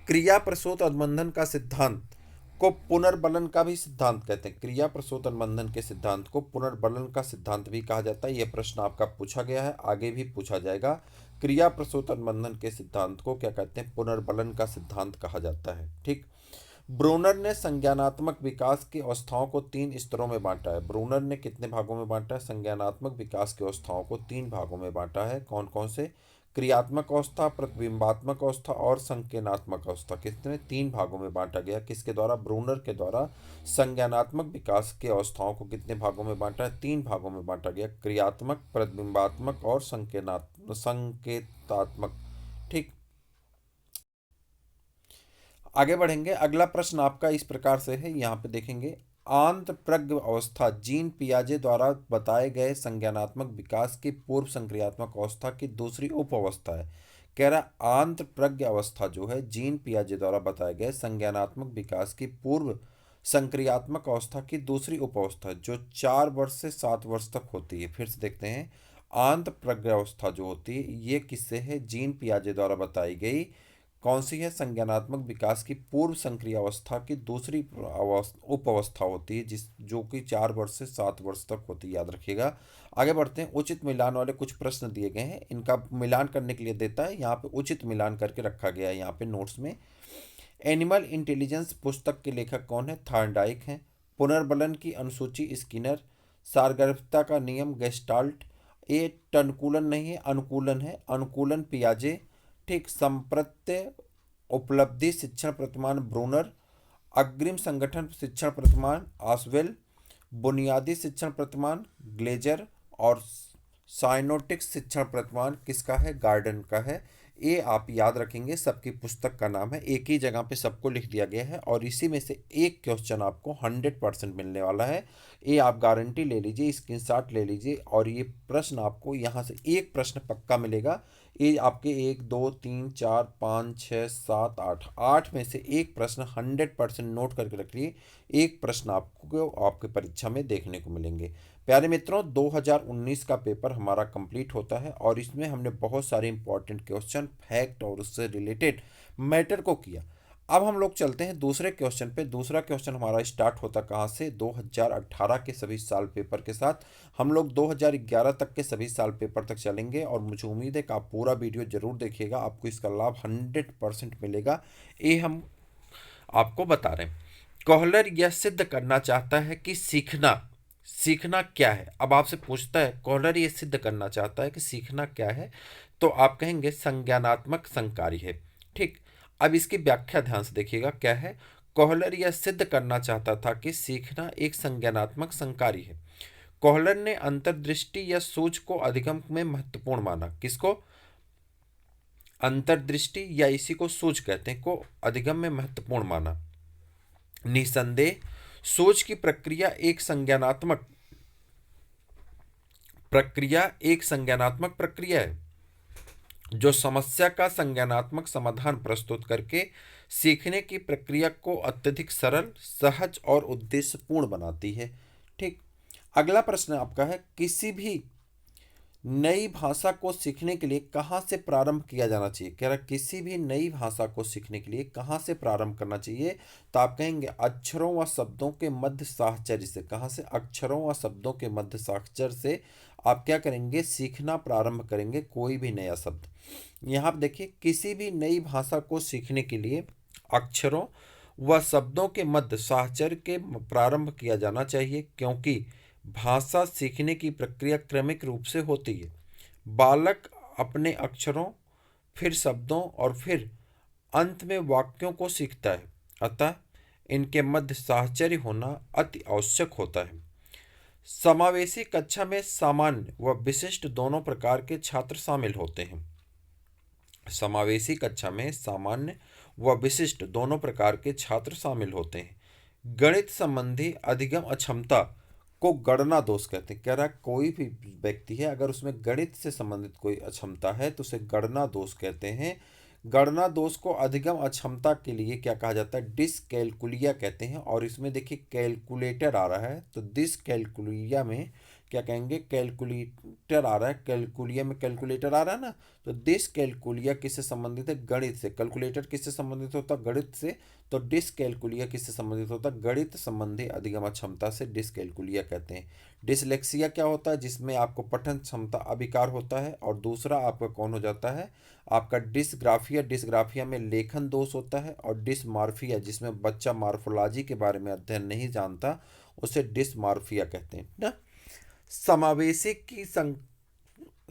क्रिया प्रसूत अनुबंधन का सिद्धांत को पुनर्बलन का भी सिद्धांत कहते हैं। क्रिया प्रसूत अनुबंधन के सिद्धांत को पुनर्बलन का सिद्धांत भी कहा जाता है। यह प्रश्न आपका पूछा गया है, आगे भी पूछा जाएगा। क्रिया प्रसूत अनुबंधन के सिद्धांत को क्या कहते हैं? पुनर्बलन का सिद्धांत कहा जाता है। ठीक। ब्रूनर ने संज्ञानात्मक विकास की अवस्थाओं को 3 स्तरों में बांटा है। ब्रूनर ने कितने भागों में बांटा है? संज्ञानात्मक विकास की अवस्थाओं को 3 भागों में बांटा है। कौन कौन से? क्रियात्मक अवस्था, प्रतिबिंबात्मक अवस्था और संज्ञानात्मक अवस्था। कितने? 3 भागों में बांटा गया। किसके द्वारा? ब्रूनर के द्वारा। संज्ञानात्मक विकास की अवस्थाओं को कितने भागों में बांटा है? 3 भागों में बांटा गया, क्रियात्मक, प्रतिबिंबात्मक और संकेतात्मक। ठीक। आगे बढ़ेंगे। अगला प्रश्न आपका इस प्रकार से है, यहाँ पे देखेंगे। आंत प्रज्ञ अवस्था जीन पियाजे द्वारा बताए गए संज्ञानात्मक विकास की पूर्व संक्रियात्मक अवस्था की दूसरी उप अवस्था है। कह रहा आंत प्रज्ञ अवस्था जो है जीन पियाजे द्वारा बताए गए संज्ञानात्मक विकास की पूर्व संक्रियात्मक अवस्था की दूसरी उप अवस्था, जो 4 वर्ष से 7 वर्ष तक होती है। फिर से देखते हैं, आंत प्रज्ञ अवस्था जो होती है ये किससे है? जीन पियाजे द्वारा बताई गई कौन सी है? संज्ञानात्मक विकास की पूर्व संक्रिय अवस्था की दूसरी उप अवस्था होती है, जिस जो कि 4 वर्ष से 7 वर्ष तक होती है, याद रखिएगा। आगे बढ़ते हैं। उचित मिलान वाले कुछ प्रश्न दिए गए हैं, इनका मिलान करने के लिए देता है, यहाँ पे उचित मिलान करके रखा गया है यहाँ पे नोट्स में। एनिमल इंटेलिजेंस पुस्तक के लेखक कौन है? थॉर्नडाइक हैं। पुनर्बलन की अनुसूची स्किनर। सारगर्भिता का नियम गेस्टाल्ट। ये टनकूलन नहीं है, अनुकूलन है, अनुकूलन पियाजे। ठीक। संप्रत्य उपलब्धि शिक्षण प्रतिमान ब्रूनर। अग्रिम संगठन शिक्षण प्रतिमान आसवेल। बुनियादी शिक्षण प्रतिमान ग्लेजर। और साइनोटिक शिक्षण प्रतिमान किसका है? गार्डन का है। ये आप याद रखेंगे, सबकी पुस्तक का नाम है, एक ही जगह पे सबको लिख दिया गया है और इसी में से एक क्वेश्चन आपको 100% मिलने वाला है। ये आप गारंटी ले लीजिए, स्क्रीनशॉट ले लीजिए और ये प्रश्न आपको यहाँ से एक प्रश्न पक्का मिलेगा। ये आपके 1 2 3 4 5 6 7 8 8 में से एक प्रश्न 100% नोट करके रखिए। एक प्रश्न आपको आपके परीक्षा में देखने को मिलेंगे। प्यारे मित्रों, 2019 का पेपर हमारा कंप्लीट होता है और इसमें हमने बहुत सारे इंपॉर्टेंट क्वेश्चन, फैक्ट और उससे रिलेटेड मैटर को किया। अब हम लोग चलते हैं दूसरे क्वेश्चन पे। दूसरा क्वेश्चन हमारा स्टार्ट होता कहाँ से? 2018 के सभी साल पेपर के साथ हम लोग 2011 तक के सभी साल पेपर तक चलेंगे और मुझे उम्मीद है कि आप पूरा वीडियो जरूर देखिएगा, आपको इसका लाभ 100% मिलेगा, ये हम आपको बता रहे हैं। कोहलर यह सिद्ध करना चाहता है कि सीखना सीखना क्या है। अब आपसे पूछता है कोहलर ये सिद्ध करना चाहता है कि सीखना क्या है, तो आप कहेंगे संज्ञानात्मक संकारी है। ठीक। अब इसकी व्याख्या ध्यान से देखिएगा क्या है। कोहलर यह सिद्ध करना चाहता था कि सीखना एक संज्ञानात्मक संकारी है। कोहलर ने अंतर्दृष्टि या सोच को अधिगम में महत्वपूर्ण माना। किसको? अंतर्दृष्टि या इसी को सोच कहते हैं, को अधिगम में महत्वपूर्ण माना। निसंदेह सोच की प्रक्रिया एक संज्ञानात्मक प्रक्रिया है जो समस्या का संज्ञानात्मक समाधान प्रस्तुत करके सीखने की प्रक्रिया को अत्यधिक सरल, सहज और उद्देश्यपूर्ण बनाती है। ठीक। अगला प्रश्न आपका है, किसी भी नई भाषा को सीखने के लिए कहाँ से प्रारंभ किया जाना चाहिए? कह रहा किसी भी नई भाषा को सीखने के लिए कहाँ से प्रारंभ करना चाहिए, तो आप कहेंगे अक्षरों व शब्दों के मध्य साहचर्य से। कहाँ से? अक्षरों व शब्दों के मध्य साहचर्य से आप क्या करेंगे? सीखना प्रारंभ करेंगे कोई भी नया शब्द। यहाँ पर देखिए, किसी भी नई भाषा को सीखने के लिए अक्षरों व शब्दों के मध्य साहचर्य के प्रारंभ किया जाना चाहिए, क्योंकि भाषा सीखने की प्रक्रिया क्रमिक रूप से होती है। बालक अपने अक्षरों, फिर शब्दों और फिर अंत में वाक्यों को सीखता है, अतः इनके मध्य साहचर्य होना अति आवश्यक होता है। समावेशी कक्षा में सामान्य व विशिष्ट दोनों प्रकार के छात्र शामिल होते हैं। समावेशी कक्षा में सामान्य व विशिष्ट दोनों प्रकार के छात्र शामिल होते हैं। गणित संबंधी अधिगम अक्षमता को गणना दोष कहते हैं। कह रहा है कोई भी व्यक्ति है, अगर उसमें गणित से संबंधित कोई अक्षमता है तो उसे गणना दोष कहते हैं। गणना दोष को अधिगम अक्षमता के लिए क्या कहा जाता है? डिसकैलकुलिया कहते हैं। और इसमें देखिए कैलकुलेटर आ रहा है, तो डिसकैलकुलिया में क्या कहेंगे? कैलकुलेटर आ रहा है, कैलकुलिया में कैलकुलेटर आ रहा है ना, तो डिसकैलकुलिया किससे संबंधित है? गणित से। कैलकुलेटर किससे संबंधित होता है? गणित से। तो डिसकैलकुलिया किससे संबंधित होता है? गणित संबंधी अधिगम क्षमता से डिसकैलकुलिया कहते हैं। डिसलेक्सिया क्या होता है? जिसमें आपको पठन क्षमता अभिकार होता है। और दूसरा आपका कौन हो जाता है? आपका डिसग्राफिया। डिसग्राफिया में लेखन दोष होता है। और डिसमार्फिया, जिसमें बच्चा मार्फोलॉजी के बारे में अध्ययन नहीं जानता, उसे डिसमार्फिया कहते हैं ना।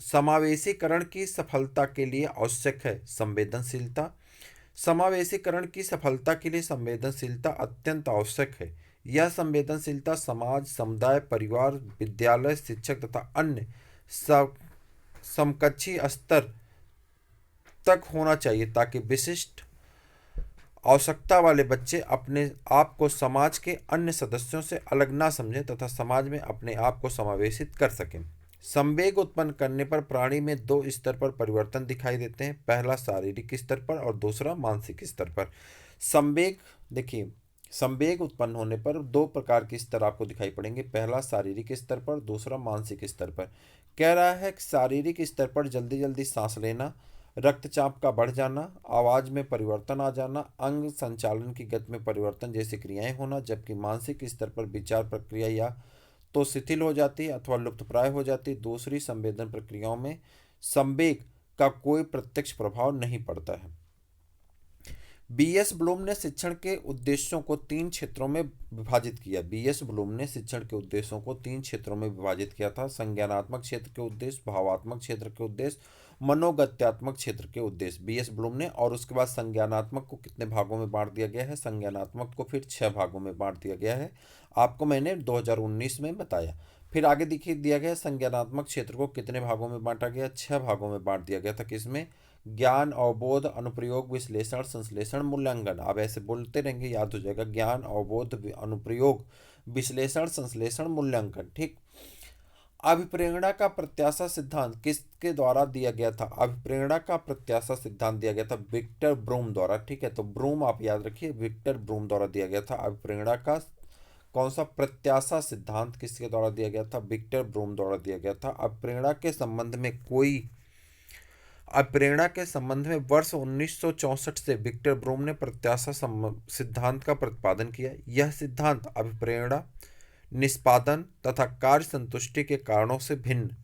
समावेशीकरण की सफलता के लिए आवश्यक है संवेदनशीलता। समावेशीकरण की सफलता के लिए संवेदनशीलता अत्यंत आवश्यक है। यह संवेदनशीलता समाज, समुदाय, परिवार, विद्यालय, शिक्षक तथा अन्य समकक्षी स्तर तक होना चाहिए, ताकि विशिष्ट आवश्यकता वाले बच्चे अपने आप को समाज के अन्य सदस्यों से अलग ना समझें तथा समाज में अपने आप को समावेशित कर सकें। संवेग उत्पन्न करने पर प्राणी में 2 स्तर पर परिवर्तन दिखाई देते हैं, पहला शारीरिक स्तर पर और दूसरा मानसिक स्तर पर। संवेग देखिए, संवेग उत्पन्न होने पर 2 प्रकार के स्तर आपको दिखाई पड़ेंगे, पहला शारीरिक स्तर पर, दूसरा मानसिक स्तर पर। कह रहा है कि शारीरिक स्तर पर जल्दी जल्दी सांस लेना, रक्तचाप का बढ़ जाना, आवाज़ में परिवर्तन आ जाना, अंग संचालन की गति में परिवर्तन जैसी क्रियाएं होना, जबकि मानसिक स्तर पर विचार प्रक्रिया या तो शिथिल हो जाती है अथवा लुप्तप्राय हो जाती है। दूसरी संवेदन प्रक्रियाओं में संवेग का कोई प्रत्यक्ष प्रभाव नहीं पड़ता है। बीएस ब्लूम ने शिक्षण के उद्देश्यों को तीन क्षेत्रों में विभाजित किया। बीएस ब्लूम ने शिक्षण के उद्देश्यों को तीन क्षेत्रों में विभाजित किया था: संज्ञानात्मक क्षेत्र के उद्देश्य, भावात्मक क्षेत्र के उद्देश्य, मनोगत्यात्मक क्षेत्र के उद्देश्य। बीएस ब्लूम ने, और उसके बाद संज्ञानात्मक को कितने भागों में बांट दिया गया है? संज्ञानात्मक को फिर 6 भागों में बांट दिया गया है, आपको मैंने 2019 में बताया। फिर आगे देखिए दिया गया संज्ञानात्मक क्षेत्र को कितने भागों में बांटा गया? 6 भागों में बांट दिया गया था। किसमें? ज्ञान, अवबोध, अनुप्रयोग, विश्लेषण, संश्लेषण, मूल्यांकन। आप ऐसे बोलते रहेंगे, याद हो जाएगा। ज्ञान, अवबोध, अनुप्रयोग, विश्लेषण, संश्लेषण, मूल्यांकन। ठीक। अभिप्रेरणा का प्रत्याशा सिद्धांत किसके द्वारा दिया गया था? अभिप्रेरणा का प्रत्याशा सिद्धांत दिया गया था विक्टर ब्रूम द्वारा। ठीक है, तो ब्रूम आप याद रखिए, विक्टर ब्रूम द्वारा दिया गया था। अभिप्रेरणा का कौन सा प्रत्याशा सिद्धांत किसके द्वारा दिया गया था? विक्टर ब्रूम द्वारा दिया गया था। अप्रेरणा के संबंध में वर्ष 1964 से विक्टर ब्रूम ने प्रत्याशा सिद्धांत का प्रतिपादन किया। यह सिद्धांत अभिप्रेरणा, निष्पादन तथा कार्य संतुष्टि के कारणों से भिन्न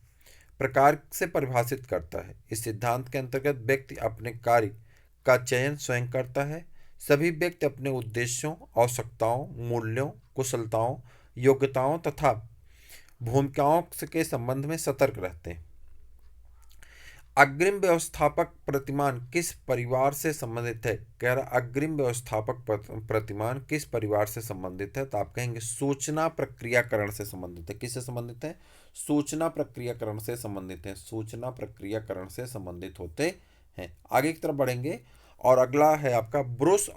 प्रकार से परिभाषित करता है। इस सिद्धांत के अंतर्गत व्यक्ति अपने कार्य का चयन स्वयं करता है। सभी व्यक्ति अपने उद्देश्यों, आवश्यकताओं, मूल्यों, कुशलताओं, योग्यताओं तथा भूमिकाओं के संबंध में सतर्क रहते हैं। अग्रिम व्यवस्थापक प्रतिमान किस परिवार से संबंधित है? कह रहा अग्रिम व्यवस्थापक प्रतिमान किस परिवार से संबंधित है? तो आप कहेंगे सूचना प्रक्रियाकरण से संबंधित है। किससे संबंधित है? सूचना प्रक्रियाकरण से संबंधित है। सूचना प्रक्रियाकरण से संबंधित होते हैं। आगे की तरफ बढ़ेंगे और अगला है आपका ब्रूस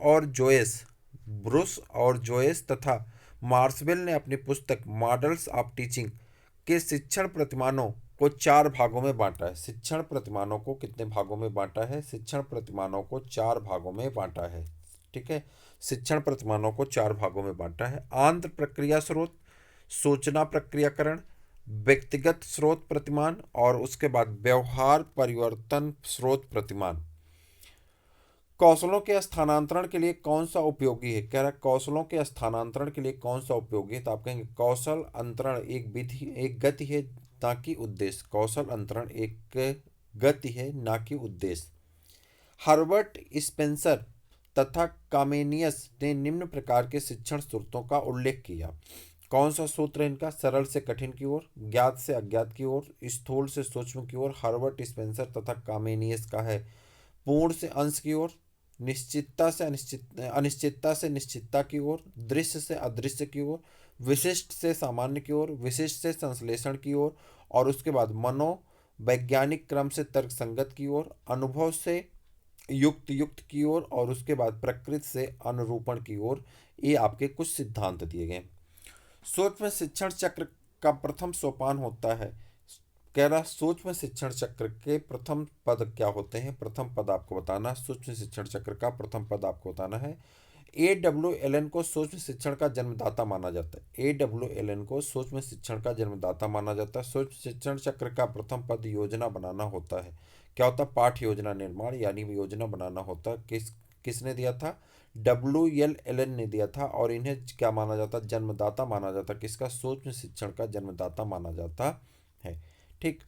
और जोयस तथा मार्सवेल ने अपनी पुस्तक मॉडल्स ऑफ टीचिंग के शिक्षण प्रतिमानों को 4 भागों में बांटा है। शिक्षण प्रतिमानों को कितने भागों में बांटा है? शिक्षण प्रतिमानों को 4 भागों में बांटा है। ठीक है, शिक्षण प्रतिमानों को 4 भागों में बांटा है। आंतर प्रक्रिया स्रोत, सूचना प्रक्रियाकरण, व्यक्तिगत स्रोत प्रतिमान और उसके बाद व्यवहार परिवर्तन स्रोत प्रतिमान। कौशलों के स्थानांतरण के लिए कौन सा उपयोगी है? कह रहा है कौशलों के स्थानांतरण के लिए कौन सा उपयोगी है? तो आप कहेंगे कौशल अंतरण एक गति है ना कि उद्देश्य। कौशल अंतरण एक गति है ना कि उद्देश्य। हर्बर्ट स्पेंसर तथा कामेनियस ने निम्न प्रकार के शिक्षण स्रोतों का उल्लेख किया। कौन सा सूत्र है इनका? सरल से कठिन की ओर, ज्ञात से अज्ञात की ओर, स्थूल से सूक्ष्म की ओर। हर्बर्ट स्पेंसर तथा कामेनियस का है पूर्ण से अंश की ओर, अनिश्चितता से निश्चितता की ओर, दृश्य से अदृश्य की ओर, विशिष्ट से सामान्य की ओर, विशिष्ट से संश्लेषण की ओर, और उसके बाद मनोवैज्ञानिक क्रम से तर्क संगत की ओर, अनुभव से युक्त की ओर, और उसके बाद प्रकृति से अनुरूपण की ओर। ये आपके कुछ सिद्धांत दिए गए। सूक्ष्म शिक्षण चक्र का प्रथम सोपान होता है। कह रहा सूक्ष्म शिक्षण चक्र के प्रथम पद क्या होते हैं? प्रथम पद आपको बताना। सूक्ष्म शिक्षण चक्र का प्रथम पद आपको बताना है। AWLN को सूक्ष्म शिक्षण का जन्मदाता माना जाता है। AWLN को सूक्ष्म शिक्षण का जन्मदाता माना जाता है। सूक्ष्म शिक्षण चक्र का प्रथम पद योजना बनाना होता है। क्या होता है? पाठ योजना निर्माण, यानी योजना बनाना होता है। किसने दिया था? WLN ने दिया था। और इन्हें क्या माना जाता? जन्मदाता माना जाता। किसका? सूक्ष्म शिक्षण का जन्मदाता माना जाता है। ठीक।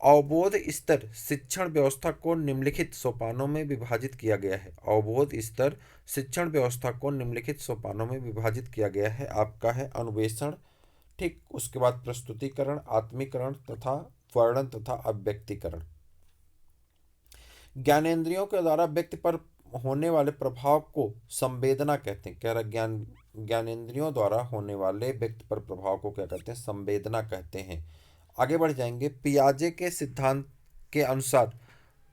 अवबोध स्तर शिक्षण व्यवस्था को निम्नलिखित सोपानों में विभाजित किया गया है। अवबोध स्तर शिक्षण व्यवस्था को निम्नलिखित सोपानों में विभाजित किया गया है। आपका है अन्वेषण, ठीक, उसके बाद प्रस्तुतिकरण, आत्मीकरण तथा वर्णन तथा अभिव्यक्तिकरण। ज्ञानेंद्रियों के द्वारा व्यक्ति पर होने वाले प्रभाव को संवेदना कहते हैं। कह रहा ज्ञानेंद्रियों द्वारा होने वाले व्यक्ति पर प्रभाव को क्या कहते हैं? संवेदना कहते हैं। आगे बढ़ जाएंगे। पियाजे के सिद्धांत के अनुसार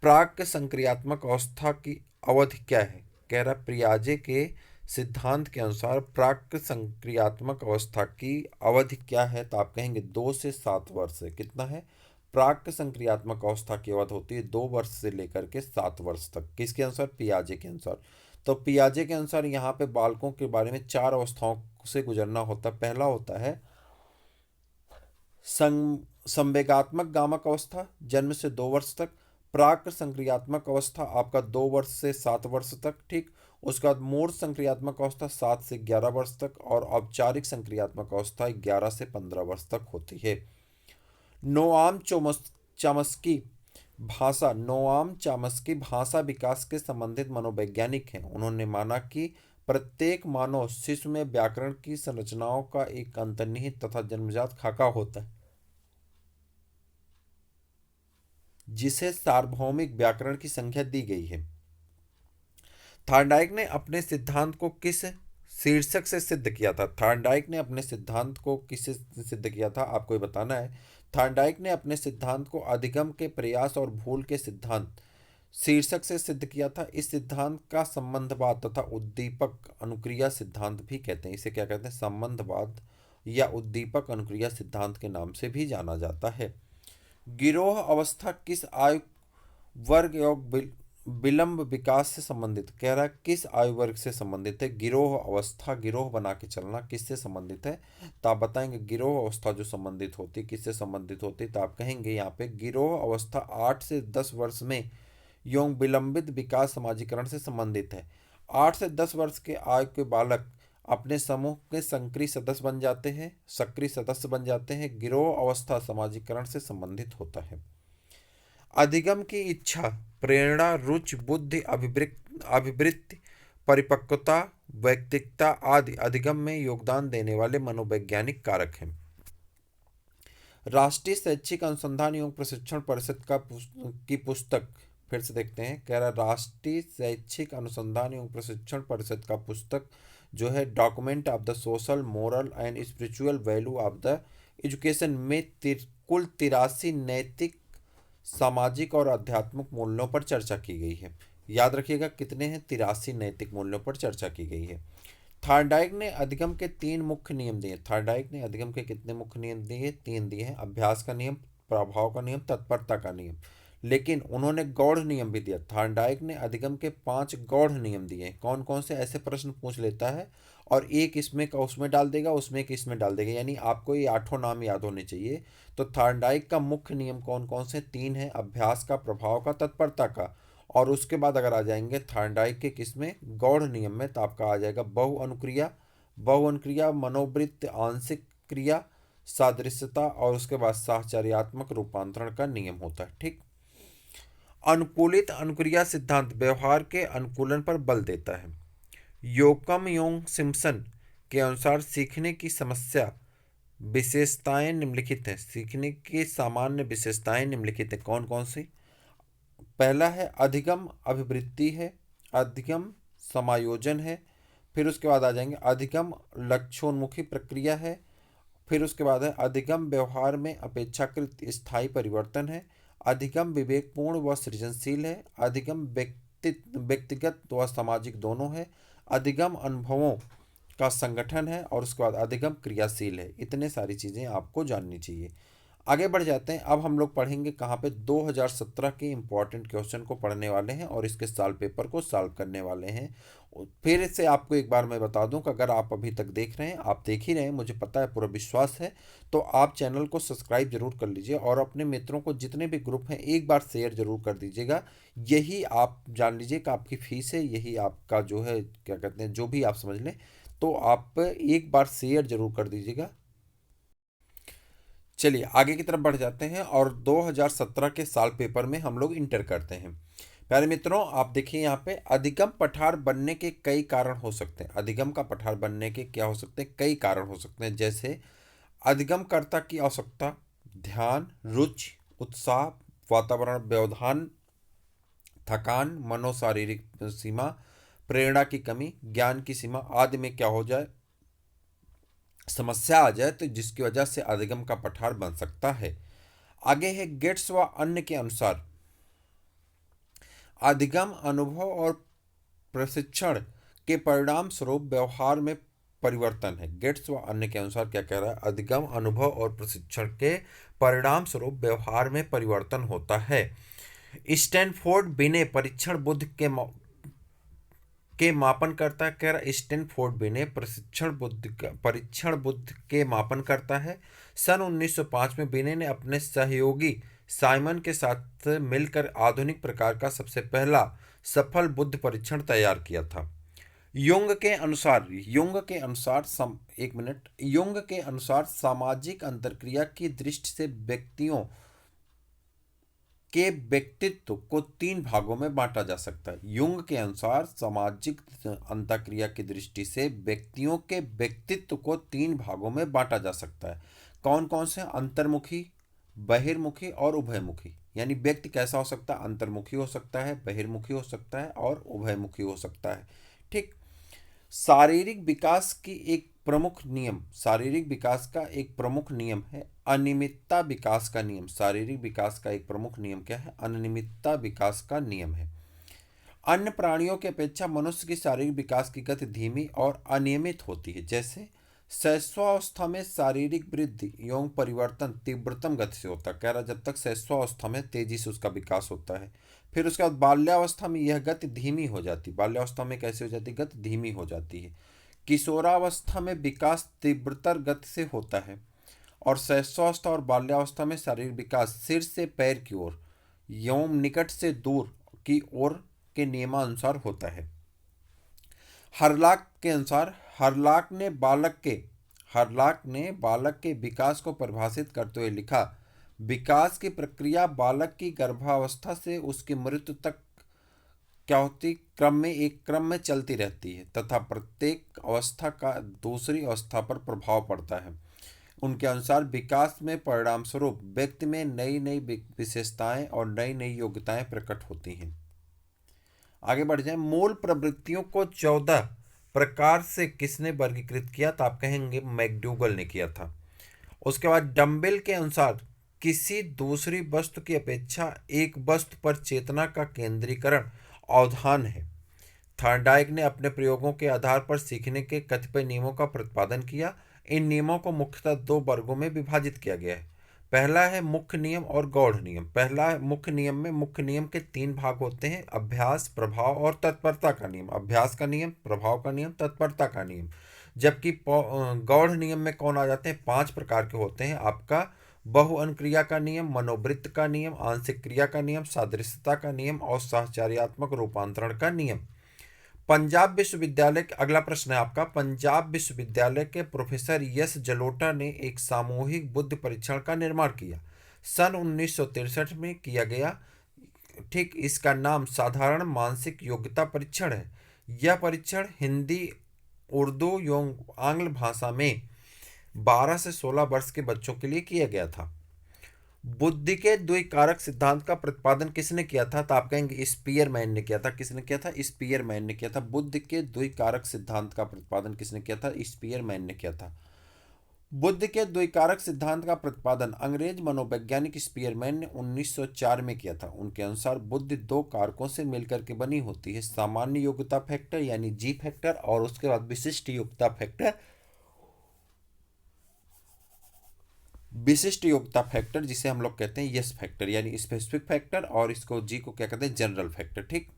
प्राक संक्रियात्मक अवस्था की अवधि क्या है? कह रहा पियाजे के सिद्धांत के अनुसार प्राक संक्रियात्मक अवस्था की अवधि क्या है? तो आप कहेंगे 2 से 7 वर्ष है। कितना है? प्राक संक्रियात्मक अवस्था की अवधि होती है 2 वर्ष से लेकर के 7 वर्ष तक। किसके अनुसार? पियाजे के अनुसार। तो पियाजे के अनुसार यहाँ पे बालकों के बारे में 4 अवस्थाओं से गुजरना होता है। पहला होता है संवेगात्मक गामक अवस्था, जन्म से 2 वर्ष तक। प्राक संक्रियात्मक अवस्था आपका 2 वर्ष से 7 वर्ष तक, ठीक। उसके बाद मूर्त संक्रियात्मक अवस्था 7 से 11 वर्ष तक, और औपचारिक संक्रियात्मक अवस्था 11 से 15 वर्ष तक होती है। नोआम चॉम्स्की नोआम चॉम्स्की भाषा विकास के संबंधित मनोवैज्ञानिक हैं। उन्होंने माना कि प्रत्येक मानव शिशु में व्याकरण की संरचनाओं का एक अंतर्निहित तथा जन्मजात खाका होता है, जिसे सार्वभौमिक व्याकरण की संख्या दी गई है। थॉर्नडाइक ने अपने सिद्धांत को किस शीर्षक से सिद्ध किया था? थॉर्नडाइक ने अपने सिद्धांत को किससे सिद्ध किया था, आपको ये बताना है। थॉर्नडाइक ने अपने सिद्धांत को अधिगम के प्रयास और भूल के सिद्धांत शीर्षक से सिद्ध किया था। इस सिद्धांत का संबंधवाद तथा उद्दीपक अनुक्रिया सिद्धांत भी कहते हैं। इसे क्या कहते हैं? संबंधवाद या उद्दीपक अनुक्रिया सिद्धांत के नाम से भी जाना जाता है। गिरोह अवस्था किस आयु वर्ग एवं विलंब विकास से संबंधित? कह रहा है किस आयु वर्ग से संबंधित है गिरोह अवस्था? गिरोह बना के चलना किससे संबंधित है? तो आप बताएंगे गिरोह अवस्था जो संबंधित होती है किससे संबंधित होती है, तो आप कहेंगे यहाँ पे गिरोह अवस्था 8 से 10 वर्ष में एवं विलंबित विकास समाजीकरण से संबंधित है। 8 से 10 वर्ष के आयु के बालक अपने समूह के सक्रिय सदस्य बन जाते हैं। गिरोह अवस्था समाजीकरण से संबंधित होता है। अधिगम की इच्छा, प्रेरणा, रुचि, बुद्धि, अभिवृत्ति, परिपक्वता, वैयक्तिकता आदि अधिगम में योगदान देने वाले मनोवैज्ञानिक कारक हैं। राष्ट्रीय शैक्षिक अनुसंधान एवं प्रशिक्षण परिषद की पुस्तक फिर से देखते हैं। कह रहा राष्ट्रीय शैक्षिक अनुसंधान एवं प्रशिक्षण परिषद का पुस्तक जो है document of the social, moral and spiritual value of the education में कुल 83 नैतिक, सामाजिक और आध्यात्मिक मूल्यों पर चर्चा की गई है। याद रखिएगा कितने हैं? 83 नैतिक मूल्यों पर चर्चा की गई है। थॉर्नडाइक ने अधिगम के 3 मुख्य नियम दिए। थॉर्नडाइक ने अधिगम के कितने मुख्य नियम दिए? 3 दिए हैं। अभ्यास का नियम, प्रभाव का नियम, तत्परता का नियम। लेकिन उन्होंने गौड़ नियम भी दिया। थॉर्नडाइक ने अधिगम के 5 गौड़ नियम दिए। कौन कौन से? ऐसे प्रश्न पूछ लेता है और एक इसमें का उसमें डाल देगा, उसमें एक इसमें डाल देगा, यानी आपको ये 8 नाम याद होने चाहिए। तो थॉर्नडाइक का मुख्य नियम कौन कौन से? 3 है। अभ्यास का, प्रभाव का, तत्परता का। और उसके बाद अगर आ जाएंगे थॉर्नडाइक के किसमें? गौड़ नियम में, तो आपका आ जाएगा बहुअनुक्रिया, मनोवृत्त, आंशिक क्रिया, सादृश्यता, और उसके बाद साहचर्यात्मक रूपांतरण का नियम होता है, ठीक। अनुकूलित अनुक्रिया सिद्धांत व्यवहार के अनुकूलन पर बल देता है। योकम योंग सिम्पसन के अनुसार सीखने की समस्या विशेषताएं निम्नलिखित हैं। सीखने की सामान्य विशेषताएं निम्नलिखित हैं। कौन कौन सी? पहला है अधिगम अभिवृत्ति है, अधिगम समायोजन है, फिर उसके बाद आ जाएंगे अधिगम लक्ष्योन्मुखी प्रक्रिया है, फिर उसके बाद है अधिगम व्यवहार में अपेक्षाकृत स्थायी परिवर्तन है, अधिगम विवेकपूर्ण व सृजनशील है, अधिगम व्यक्तिगत व सामाजिक दोनों है, अधिगम अनुभवों का संगठन है, और उसके बाद अधिगम क्रियाशील है। इतने सारी चीज़ें आपको जाननी चाहिए। आगे बढ़ जाते हैं। अब हम लोग पढ़ेंगे कहाँ पे? 2017 के इम्पोर्टेंट क्वेश्चन को पढ़ने वाले हैं और इसके साल पेपर को सॉल्व करने वाले हैं। फिर से आपको एक बार मैं बता दूं कि अगर आप अभी तक देख रहे हैं, आप देख ही रहे हैं, मुझे पता है, पूरा विश्वास है, तो आप चैनल को सब्सक्राइब जरूर कर लीजिए और अपने मित्रों को, जितने भी ग्रुप हैं, एक बार शेयर जरूर कर दीजिएगा। यही आप जान लीजिए कि आपकी फीस है, यही आपका जो है क्या कहते हैं, जो भी आप समझ लें, तो आप एक बार शेयर जरूर कर दीजिएगा। चलिए आगे की तरफ बढ़ जाते हैं और 2017 के साल पेपर में हम लोग इंटर करते हैं। प्यारे मित्रों, आप देखिए यहाँ पे अधिगम पठार बनने के कई कारण हो सकते हैं। अधिगम का पठार बनने के क्या हो सकते हैं? कई कारण हो सकते हैं। जैसे अधिगमकर्ता की आवश्यकता, ध्यान, रुचि, उत्साह, वातावरण व्यवधान, थकान, मनोशारीरिक सीमा, प्रेरणा की कमी, ज्ञान की सीमा आदि में क्या हो जाए, समस्या आ जाए, तो जिसकी वजह से अधिगम का पठार बन सकता है। आगे है गेट्स व अन्य के अनुसार अधिगम अनुभव और प्रशिक्षण के परिणाम स्वरूप व्यवहार में परिवर्तन है। गेट्स व अन्य के अनुसार क्या कह रहा है? अधिगम अनुभव और प्रशिक्षण के परिणाम स्वरूप व्यवहार में परिवर्तन होता है। स्टैनफोर्ड बिने परीक्षण बुद्धि के मापन करता है। कह रहा स्टैनफोर्ड बिने परीक्षण बुद्धि के मापन करता है। सन 1905 में बिने ने अपने सहयोगी साइमन के साथ मिलकर आधुनिक प्रकार का सबसे पहला सफल बुद्ध परीक्षण तैयार किया था। युंग के अनुसार सामाजिक अंतर्क्रिया की दृष्टि से व्यक्तियों के व्यक्तित्व को तीन भागों में बांटा जा सकता है। युंग के अनुसार सामाजिक अंतःक्रिया की दृष्टि से व्यक्तियों के व्यक्तित्व को तीन भागों में बांटा जा सकता है। कौन कौन से? अंतर्मुखी, बहिर्मुखी और उभयमुखी। यानी व्यक्ति कैसा हो सकता है? अंतर्मुखी हो सकता है, बहिर्मुखी हो सकता है और उभयमुखी हो सकता है। ठीक। शारीरिक विकास का एक प्रमुख नियम है अनियमितता विकास का नियम। शारीरिक विकास का एक प्रमुख नियम क्या है? अनियमितता विकास का नियम है। अन्य प्राणियों की अपेक्षा मनुष्य की शारीरिक विकास की गति धीमी और अनियमित होती है। जैसे शैशवावस्था में शारीरिक वृद्धि एवं परिवर्तन तीव्रतम गति से होता है। कह रहा जब तक शैशवावस्था में तेजी से उसका विकास होता है, फिर उसके बाद बाल्यावस्था में यह गति धीमी हो जाती है। बाल्यावस्था में कैसे हो जाती है? गति धीमी हो जाती है। किशोरावस्था में विकास तीव्रतर गति से होता है और शैशवावस्था और बाल्यावस्था में शारीरिक विकास सिर से पैर की ओर एवं निकट से दूर की ओर के नियमानुसार होता है। हरलाक ने बालक के विकास को परिभाषित करते हुए लिखा, विकास की प्रक्रिया बालक की गर्भावस्था से उसकी मृत्यु तक क्या होती? एक क्रम में चलती रहती है तथा प्रत्येक अवस्था का दूसरी अवस्था पर प्रभाव पड़ता है। उनके अनुसार विकास में परिणाम स्वरूप व्यक्ति में नई नई विशेषताएं और नई नई योग्यताएं प्रकट होती हैं। आगे बढ़ जाएं। मूल प्रवृत्तियों को 14 प्रकार से किसने वर्गीकृत किया? तो आप कहेंगे मैकडूगल ने किया था। उसके बाद डम्बेल के अनुसार किसी दूसरी वस्तु की अपेक्षा एक वस्तु पर चेतना का केंद्रीकरण अवधान है। थॉर्नडाइक ने अपने प्रयोगों के आधार पर सीखने के कतिपय नियमों का प्रतिपादन किया। इन नियमों को मुख्यतः दो वर्गों में विभाजित किया गया है। पहला है मुख्य नियम और गौड़ नियम। मुख्य नियम के तीन भाग होते हैं, अभ्यास, प्रभाव और तत्परता का नियम। अभ्यास का नियम, प्रभाव का नियम, तत्परता का नियम। जबकि गौड़ नियम में कौन आ जाते हैं? 5 प्रकार के होते हैं। आपका बहुअन क्रिया का नियम, मनोवृत्त का नियम, आंशिक क्रिया का नियम, सादृश्यता का नियम और साहचर्यात्मक रूपांतरण का नियम। पंजाब विश्वविद्यालय, अगला प्रश्न है आपका, पंजाब विश्वविद्यालय के प्रोफेसर यस जलोटा ने एक सामूहिक बुद्धि परीक्षण का निर्माण किया। सन 1963 में किया गया। ठीक। इसका नाम साधारण मानसिक योग्यता परीक्षण है। यह परीक्षण हिंदी, उर्दू एवं आंग्ल भाषा में 12 से 16 वर्ष के बच्चों के लिए किया गया था। बुद्धि के द्विकारक सिद्धांत का प्रतिपादन किसने किया था? तो आप कहेंगे स्पीयरमैन ने किया था। किसने किया था? स्पीयरमैन ने किया था। बुद्धि के द्विकारक सिद्धांत का प्रतिपादन किसने किया था? स्पीयरमैन ने किया था। बुद्धि के द्विकारक सिद्धांत का प्रतिपादन अंग्रेज मनोवैज्ञानिक स्पीयरमैन ने 1904 में किया था। उनके अनुसार बुद्धि दो कारकों से मिलकर के बनी होती है, सामान्य योग्यता फैक्टर यानी जी फैक्टर और उसके बाद विशिष्ट योग्यता फैक्टर जिसे हम लोग कहते हैं यस फैक्टर यानी स्पेसिफिक फैक्टर, और इसको जी को क्या कहते हैं? General factor. ठीक।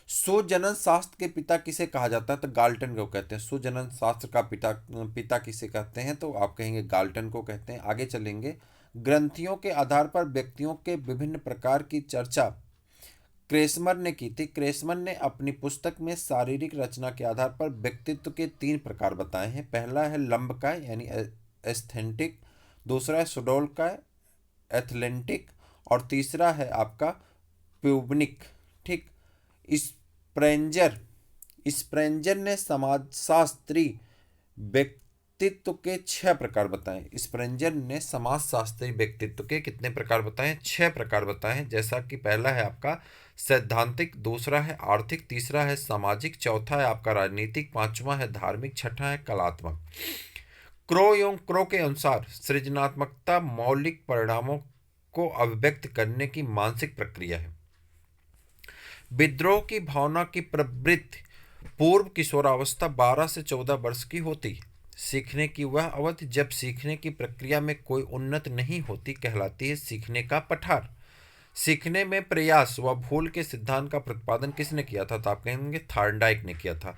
सुजनन शास्त्र के पिता किसे कहा जाता है? तो गाल्टन को कहते हैं। सुजनन शास्त्र का पिता किसे कहते हैं? तो आप कहेंगे गाल्टन को कहते हैं। आगे चलेंगे। ग्रंथियों के आधार पर व्यक्तियों के विभिन्न प्रकार की चर्चा क्रेसमर ने की थी। क्रेसमर ने अपनी पुस्तक में शारीरिक रचना के आधार पर व्यक्तित्व के 3 प्रकार बताए हैं। पहला है लंबकाय यानी एस्थेंटिक, दूसरा है सुडोलकाय एथलेंटिक और तीसरा है आपका प्यूबनिक। ठीक। स्प्रेंजर ने समाजशास्त्री व्यक्तित्व के 6 प्रकार बताए। स्प्रेंजर ने समाजशास्त्री व्यक्तित्व के कितने प्रकार बताए? 6 प्रकार बताए हैं। जैसा कि पहला है आपका सैद्धांतिक, दूसरा है आर्थिक, तीसरा है सामाजिक, चौथा है आपका राजनीतिक, पांचवा है धार्मिक, छठा है कलात्मक। क्रो के अनुसार सृजनात्मकता मौलिक परिणामों को अभिव्यक्त करने की मानसिक प्रक्रिया है। विद्रोह की भावना की प्रवृत्ति पूर्व किशोरावस्था 12 से 14 वर्ष की होती है। सीखने की वह अवधि जब सीखने की प्रक्रिया में कोई उन्नति नहीं होती कहलाती है सीखने का पठार। सीखने में प्रयास व भूल के सिद्धांत का प्रतिपादन किसने किया था? तो आप कहेंगे थॉर्नडाइक ने किया था।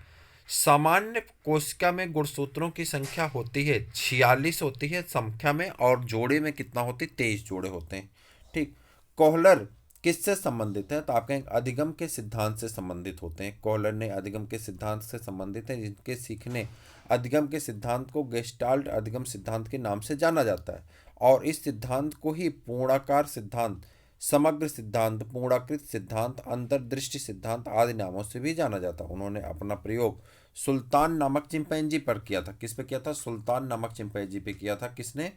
सामान्य कोशिका में गुणसूत्रों की संख्या होती है 46 होती है संख्या में, और जोड़े में कितना होती है 23 जोड़े होते हैं। ठीक। कोहलर किससे संबंधित है? तो आप कहेंगे अधिगम के सिद्धांत से संबंधित होते हैं। कोहलर ने अधिगम के सिद्धांत से संबंधित है, जिनके सीखने अधिगम के सिद्धांत को गेस्टाल्ट अधिगम सिद्धांत के नाम से जाना जाता है, और इस सिद्धांत को ही पूर्णाकार सिद्धांत, समग्र सिद्धांत, पूर्णाकृत सिद्धांत, अंतर्दृष्टि सिद्धांत आदि नामों से भी जाना जाता है। उन्होंने अपना प्रयोग सुल्तान नामक चिंपैंजी पर किया था। किस पे किया था? सुल्तान नामक चिंपैंजी पे किया था। किसने?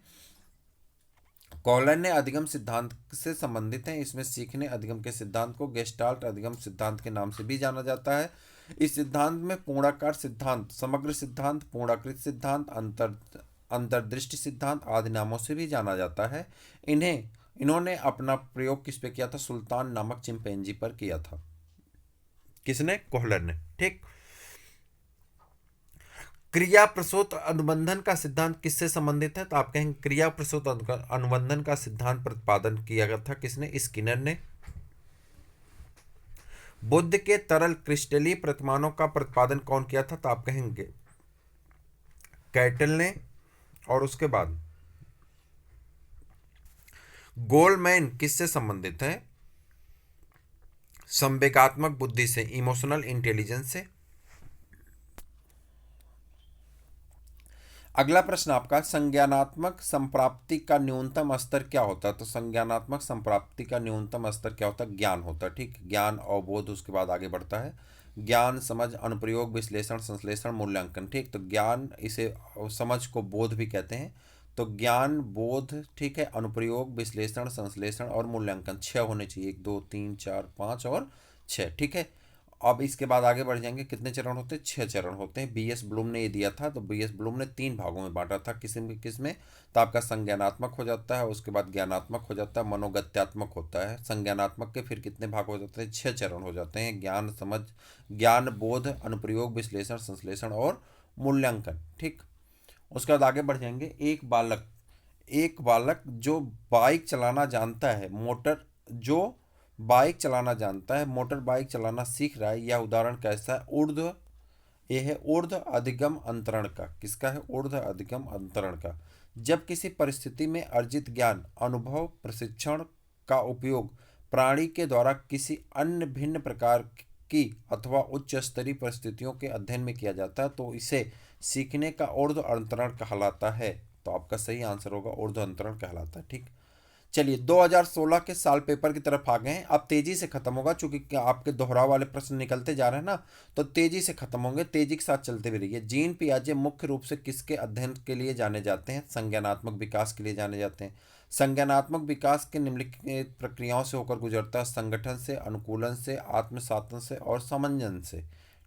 कॉलर ने अधिगम सिद्धांत से संबंधित है। इसमें सीखने अधिगम के सिद्धांत को गेस्टाल्ट अधिगम सिद्धांत के नाम से भी जाना जाता है। इस सिद्धांत में पूर्णाकार सिद्धांत, समग्र सिद्धांत, पूर्णाकृत सिद्धांत, अंतर्दृष्टि सिद्धांत आदि नामों से भी जाना जाता है। इन्होंने अपना प्रयोग किस पे किया था? सुल्तान नामक चिंपैंजी पर किया था। किसने? कोहलर ने। ठीक। क्रिया प्रसूत अनुबंधन का सिद्धांत किससे संबंधित है? तो आप कहेंगे क्रिया प्रसूत अनुबंधन का सिद्धांत प्रतिपादन किया गया था। किसने? स्किनर ने। बुद्ध के तरल क्रिस्टलीय प्रतिमानों का प्रतिपादन कौन किया था? तो आप कहेंगे कैटल ने। और उसके बाद गोल्डमैन किससे संबंधित है? संवेगात्मक बुद्धि से, इमोशनल इंटेलिजेंस से। अगला प्रश्न आपका, संज्ञानात्मक संप्राप्ति का न्यूनतम स्तर क्या होता है? तो संज्ञानात्मक संप्राप्ति का न्यूनतम स्तर क्या होता है? ज्ञान होता है। ठीक। ज्ञान, अवबोध, उसके बाद आगे बढ़ता है ज्ञान, समझ, अनुप्रयोग, विश्लेषण, संश्लेषण, मूल्यांकन। ठीक। तो ज्ञान, इसे समझ को बोध भी कहते हैं। तो ज्ञान, बोध, ठीक है, अनुप्रयोग, विश्लेषण, संश्लेषण और मूल्यांकन 6 होने चाहिए। 1 2 3 4 5 और 6। ठीक है। अब इसके बाद आगे बढ़ जाएंगे। कितने चरण होते हैं? 6 चरण होते हैं। बी एस ब्लूम ने ये दिया था। तो बी एस ब्लूम ने 3 भागों में बांटा था। किस में? तो आपका संज्ञानात्मक हो जाता है, उसके बाद ज्ञानात्मक हो जाता है, मनोगत्यात्मक होता है। संज्ञानात्मक के फिर कितने भाग हो जाते हैं? 6 चरण हो जाते हैं। ज्ञान, समझ, ज्ञान, बोध, अनुप्रयोग, विश्लेषण, संश्लेषण और मूल्यांकन। ठीक। उसके बाद आगे बढ़ जाएंगे। एक बालक जो बाइक चलाना जानता है, मोटर बाइक चलाना सीख रहा है, यह उदाहरण कैसा है? यह है ऊर्ध्व अधिगम अंतरण का। किसका है? ऊर्ध्व अधिगम अंतरण का। जब किसी परिस्थिति में अर्जित ज्ञान, अनुभव, प्रशिक्षण का उपयोग प्राणी के द्वारा किसी अन्य भिन्न प्रकार की अथवा उच्च स्तरीय परिस्थितियों के अध्ययन में किया जाता है, तो इसे सीखने का ऊर्ध्व अंतरण कहलाता है। तो आपका सही आंसर होगा ऊर्ध्व अंतरण कहलाता है। ठीक। चलिए 2016 के साल पेपर की तरफ आ गए हैं। अब तेजी से खत्म होगा, चूंकि आपके दोहराव वाले प्रश्न निकलते जा रहे हैं ना, तो तेजी से खत्म होंगे। तेजी के साथ चलते भी रहिए। जीन पियाजे मुख्य रूप से किसके अध्ययन के लिए जाने जाते हैं? संज्ञानात्मक विकास के लिए जाने जाते हैं। संज्ञानात्मक विकास के निम्नलिखित प्रक्रियाओं से होकर गुजरता है: संगठन से, अनुकूलन से, आत्मसातन से और समंजन से।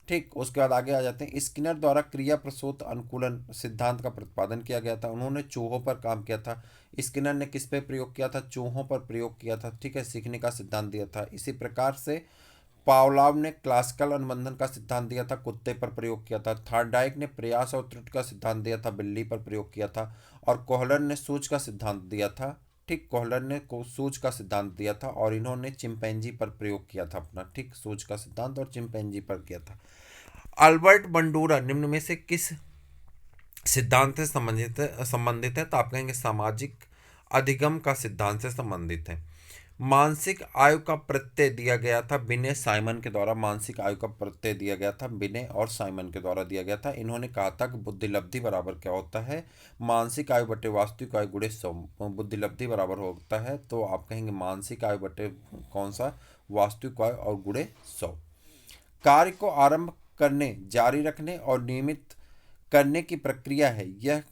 ठीक। उसके बाद आगे आ जाते हैं। स्किनर द्वारा क्रिया प्रसूत अनुकूलन सिद्धांत का प्रतिपादन किया गया था। उन्होंने चूहों पर काम किया था। स्किनर ने किस पे प्रयोग किया था? चूहों पर प्रयोग किया था। ठीक है। सीखने का सिद्धांत दिया था। इसी प्रकार से पावलाव ने क्लासिकल अनुबंधन का सिद्धांत दिया था, कुत्ते पर प्रयोग किया था। थॉर्नडाइक ने प्रयास और त्रुटि का सिद्धांत दिया था, बिल्ली पर प्रयोग किया था। और कोहलर ने सूच का सिद्धांत दिया था। ठीक। कोहलर ने सूच का सिद्धांत दिया था, और इन्होंने चिंपैंजी पर प्रयोग किया था अपना। ठीक। सूच का सिद्धांत और चिंपैंजी पर किया था। अल्बर्ट बंडूरा निम्न में से किस सिद्धांत से संबंधित है? तो आप कहेंगे सामाजिक अधिगम का सिद्धांत से संबंधित है। मानसिक आयु का प्रत्यय दिया गया था बिने साइमन के द्वारा। मानसिक आयु का प्रत्यय दिया गया था बिने और साइमन के द्वारा दिया गया था। इन्होंने कहा था कि बुद्धिलब्धि बराबर क्या होता है? मानसिक आयु बटे वास्तविक आयु गुणे 100। बुद्धिलब्धि बराबर होता है, तो आप कहेंगे मानसिक आयु बटे कौन सा? वास्तविक आयु और गुणे 100। कार्य को आरंभ करने, जारी रखने और नियमित करने की प्रक्रिया है। यह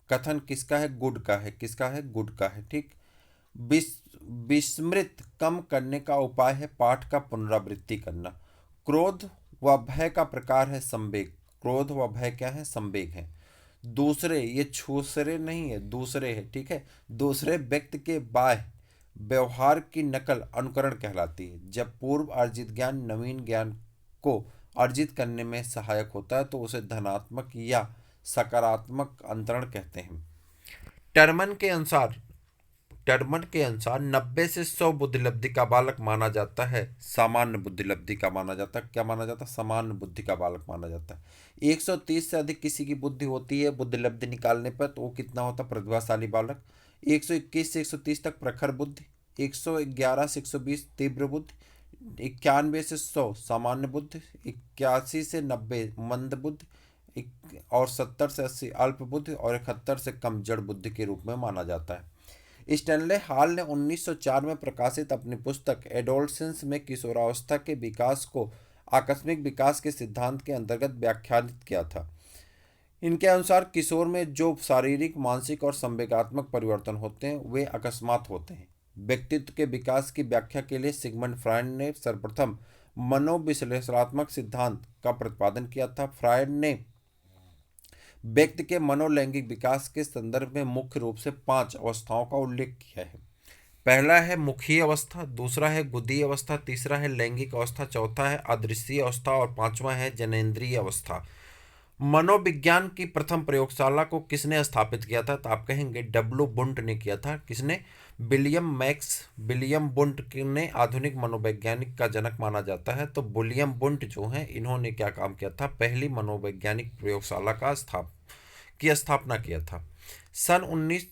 कथन किसका है? गुड का है। किसका है? गुड का है। ठीक। विस्मृत कम करने का उपाय है पाठ का पुनरावृत्ति करना। क्रोध व भय का प्रकार है संवेग। क्रोध व भय क्या है? संवेग है। दूसरे, ये छूसरे नहीं है, दूसरे है। ठीक है। दूसरे व्यक्ति के बाह्य व्यवहार की नकल अनुकरण कहलाती है। जब पूर्व अर्जित ज्ञान नवीन ज्ञान को अर्जित करने में सहायक होता है, तो उसे धनात्मक या सकारात्मक अंतरण कहते हैं। टर्मन के अनुसार टर्मन के अनुसार 90 से 100 बुद्धिलब्धि का बालक माना जाता है सामान्य बुद्धिलब्धि का माना जाता है। क्या माना जाता है? सामान्य बुद्धि का बालक माना जाता है। 130 से अधिक किसी की बुद्धि होती है बुद्धिलब्धि निकालने पर, तो वो कितना होता है? प्रतिभाशाली बालक। 121 से 130 तक प्रखर बुद्धि, 111 से 120 तीव्र बुद्धि, 91 से 100 सामान्य बुद्धि, 81 से 90 मंद बुद्धि, और 70 से 80 अल्प बुद्धि, और 71 से कम जड़ बुद्धि के रूप में माना जाता है। स्टैनले हॉल ने 1904 में प्रकाशित अपनी पुस्तक एडोलसेंस में किशोरावस्था के विकास को आकस्मिक विकास के सिद्धांत के अंतर्गत व्याख्यानित किया था। इनके अनुसार किशोर में जो शारीरिक, मानसिक और संवेगात्मक परिवर्तन होते हैं वे अकस्मात होते हैं। व्यक्तित्व के विकास की व्याख्या के लिए सिगमंड फ्रायड ने सर्वप्रथम मनोविश्लेषणात्मक सिद्धांत का प्रतिपादन किया था। फ्रायड ने व्यक्ति के मनोलैंगिक विकास के संदर्भ में मुख्य रूप से 5 अवस्थाओं का उल्लेख किया है। पहला है मुखीय अवस्था, दूसरा है गुदी अवस्था, तीसरा है लैंगिक अवस्था, चौथा है अदृश्य अवस्था और पांचवा है जनेंद्रिय अवस्था। मनोविज्ञान की प्रथम प्रयोगशाला को किसने स्थापित किया था? तो आप कहेंगे डब्ल्यू बुंट ने किया था। किसने? विलियम बुंट ने आधुनिक मनोवैज्ञानिक का जनक माना जाता है। तो विलियम बुंट जो हैं इन्होंने क्या काम किया था? पहली मनोवैज्ञानिक प्रयोगशाला की स्थापना किया था। सन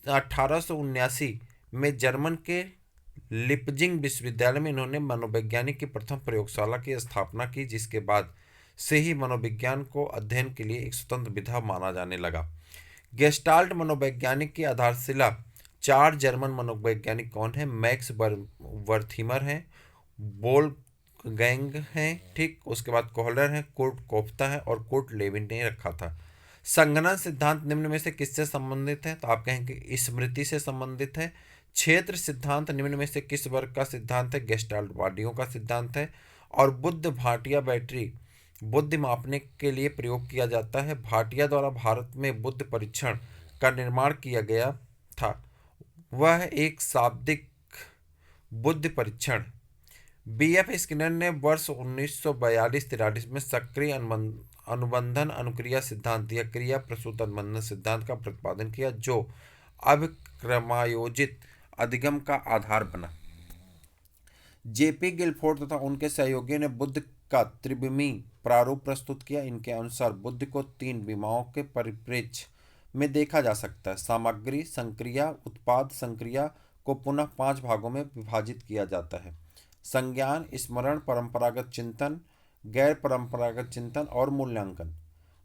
1879 में जर्मन के लिपजिंग विश्वविद्यालय में इन्होंने मनोवैज्ञानिक की प्रथम प्रयोगशाला की स्थापना की, जिसके बाद से ही मनोविज्ञान को अध्ययन के लिए एक स्वतंत्र विधा माना जाने लगा। गेस्टाल्ट मनोवैज्ञानिक की आधारशिला 4 जर्मन मनोवैज्ञानिक कौन है? मैक्स वर्थीमर हैं, वोल्फगैंग हैं, ठीक, उसके बाद कोहलर हैं, कुर्ट कोफ्ता है और कुर्ट लेविन ने रखा था। संघनन सिद्धांत निम्न में से किससे संबंधित है? तो आप कहेंगे स्मृति से संबंधित है। क्षेत्र सिद्धांत निम्न में से किस वर्ग का सिद्धांत है? गेस्टाल्टवादियों का सिद्धांत है। और बुद्ध भाटिया बैटरी बुद्धि मापने के लिए प्रयोग किया जाता है। भाटिया द्वारा भारत में बुद्ध परीक्षण का निर्माण किया गया था। वह एक शाब्दिक बुद्धि परीक्षण। बीएफ स्किनर ने वर्ष 1942-43 में सक्रिय अनुबंधन अनुक्रिया सिद्धांत या क्रिया प्रसूत अनुबंधन सिद्धांत का प्रतिपादन किया, जो अभिक्रमायोजित अधिगम का आधार बना। जेपी गिलफोर्ड तथा उनके सहयोगियों ने बुद्ध का त्रिविमी प्रारूप प्रस्तुत किया। इनके अनुसार बुद्ध को 3 विमाओं के परिप्रेक्ष्य में देखा जा सकता है। सामग्री संक्रिया, उत्पाद संक्रिया को पुनः 5 भागों में विभाजित किया जाता है: संज्ञान, स्मरण, परंपरागत चिंतन, गैर परंपरागत चिंतन और मूल्यांकन।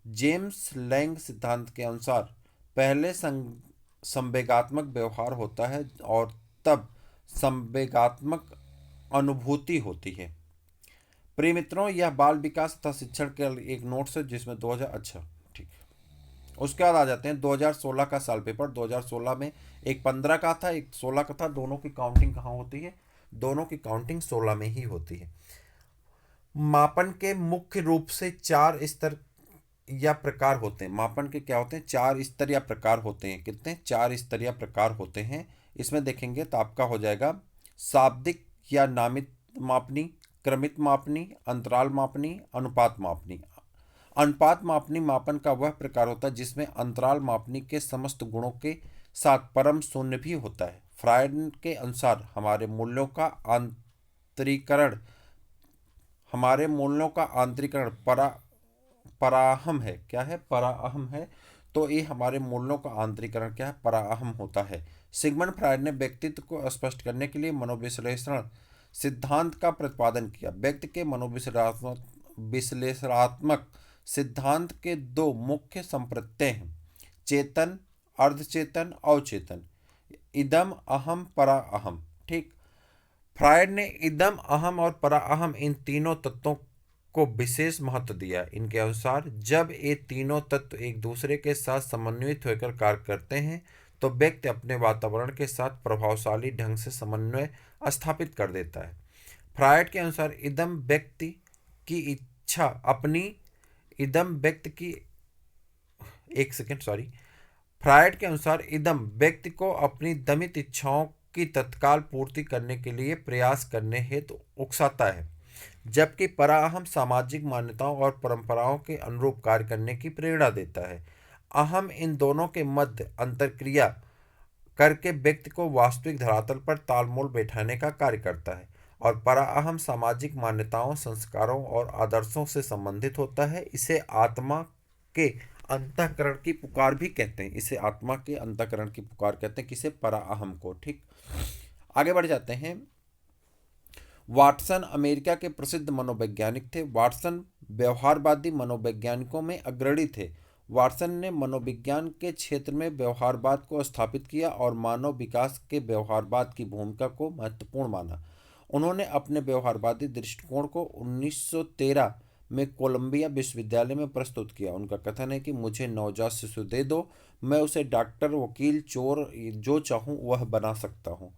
जेम्स लैंग सिद्धांत के अनुसार पहले संवेगात्मक व्यवहार होता है और तब संवेगात्मक अनुभूति होती है। प्रिय मित्रों, यह बाल विकास तथा शिक्षण के एक नोट्स है जिसमें 2000 अच्छा ठीक है। उसके बाद आ जाते हैं 2016 का साल पेपर। 2016 में एक 15 का था, एक 16 का था। दोनों की काउंटिंग कहाँ होती है? दोनों की काउंटिंग 16 में ही होती है। मापन के मुख्य रूप से 4 स्तर या प्रकार होते हैं। मापन के क्या होते हैं? 4 स्तर या प्रकार होते हैं। कितने? 4 स्तर या प्रकार होते हैं। इसमें देखेंगे तो आपका हो जाएगा शाब्दिक या नामित मापनी, क्रमित मापनी, अंतराल मापनी, अनुपात मापनी। अनुपात मापनी मापन का वह प्रकार होता है जिसमें अंतराल मापनी के समस्त गुणों के साथ परम शून्य भी होता है। फ्रायड के अनुसार हमारे मूल्यों का आंतरिकरण पराअहम है। क्या है? पराअहम है। तो ये हमारे मूल्यों का आंतरिकरण क्या है? पराअहम होता है। सिगमंड फ्रायड ने व्यक्तित्व को स्पष्ट करने के लिए मनोविश्लेषण सिद्धांत का प्रतिपादन किया। व्यक्ति के मनोविश्लेषणात्मक सिद्धांत के 2 मुख्य संप्रत्यय हैं: चेतन, अर्धचेतन, अवचेतन। इदम, अहम, पराअहम। ठीक, फ्रायड ने इदम, अहम और पराअहम इन तीनों तत्वों को विशेष महत्व दिया। इनके अनुसार जब ये तीनों तत्व एक दूसरे के साथ समन्वित होकर कार्य करते हैं तो व्यक्ति अपने वातावरण के साथ प्रभावशाली ढंग से समन्वय स्थापित कर देता है। फ्रायड के अनुसार इदम व्यक्ति की फ्रायड के अनुसार इदम व्यक्ति को अपनी दमित इच्छाओं की तत्काल पूर्ति करने के लिए प्रयास करने हेतु उकसाता है, जबकि पराअहम सामाजिक मान्यताओं और परंपराओं के अनुरूप कार्य करने की प्रेरणा देता है। अहम इन दोनों के मध्य अंतरक्रिया करके व्यक्ति को वास्तविक धरातल पर तालमेल बैठाने का कार्य करता है और पराअहम सामाजिक मान्यताओं, संस्कारों और आदर्शों से संबंधित होता है। इसे आत्मा के अंतःकरण की पुकार भी कहते हैं। इसे आत्मा के अंतःकरण की पुकार कहते हैं, किसे? पराअहम को। ठीक, आगे बढ़ जाते हैं। वाटसन अमेरिका के प्रसिद्ध मनोवैज्ञानिक थे। वाटसन व्यवहारवादी मनोवैज्ञानिकों में अग्रणी थे। वाटसन ने मनोविज्ञान के क्षेत्र में व्यवहारवाद को स्थापित किया और मानव विकास के व्यवहारवाद की भूमिका को महत्वपूर्ण माना। उन्होंने अपने व्यवहारवादी दृष्टिकोण को 1913 में कोलंबिया विश्वविद्यालय में प्रस्तुत किया। उनका कथन है कि मुझे नवजात शिशु दे दो, मैं उसे डॉक्टर, वकील, चोर, जो चाहूँ वह बना सकता हूँ।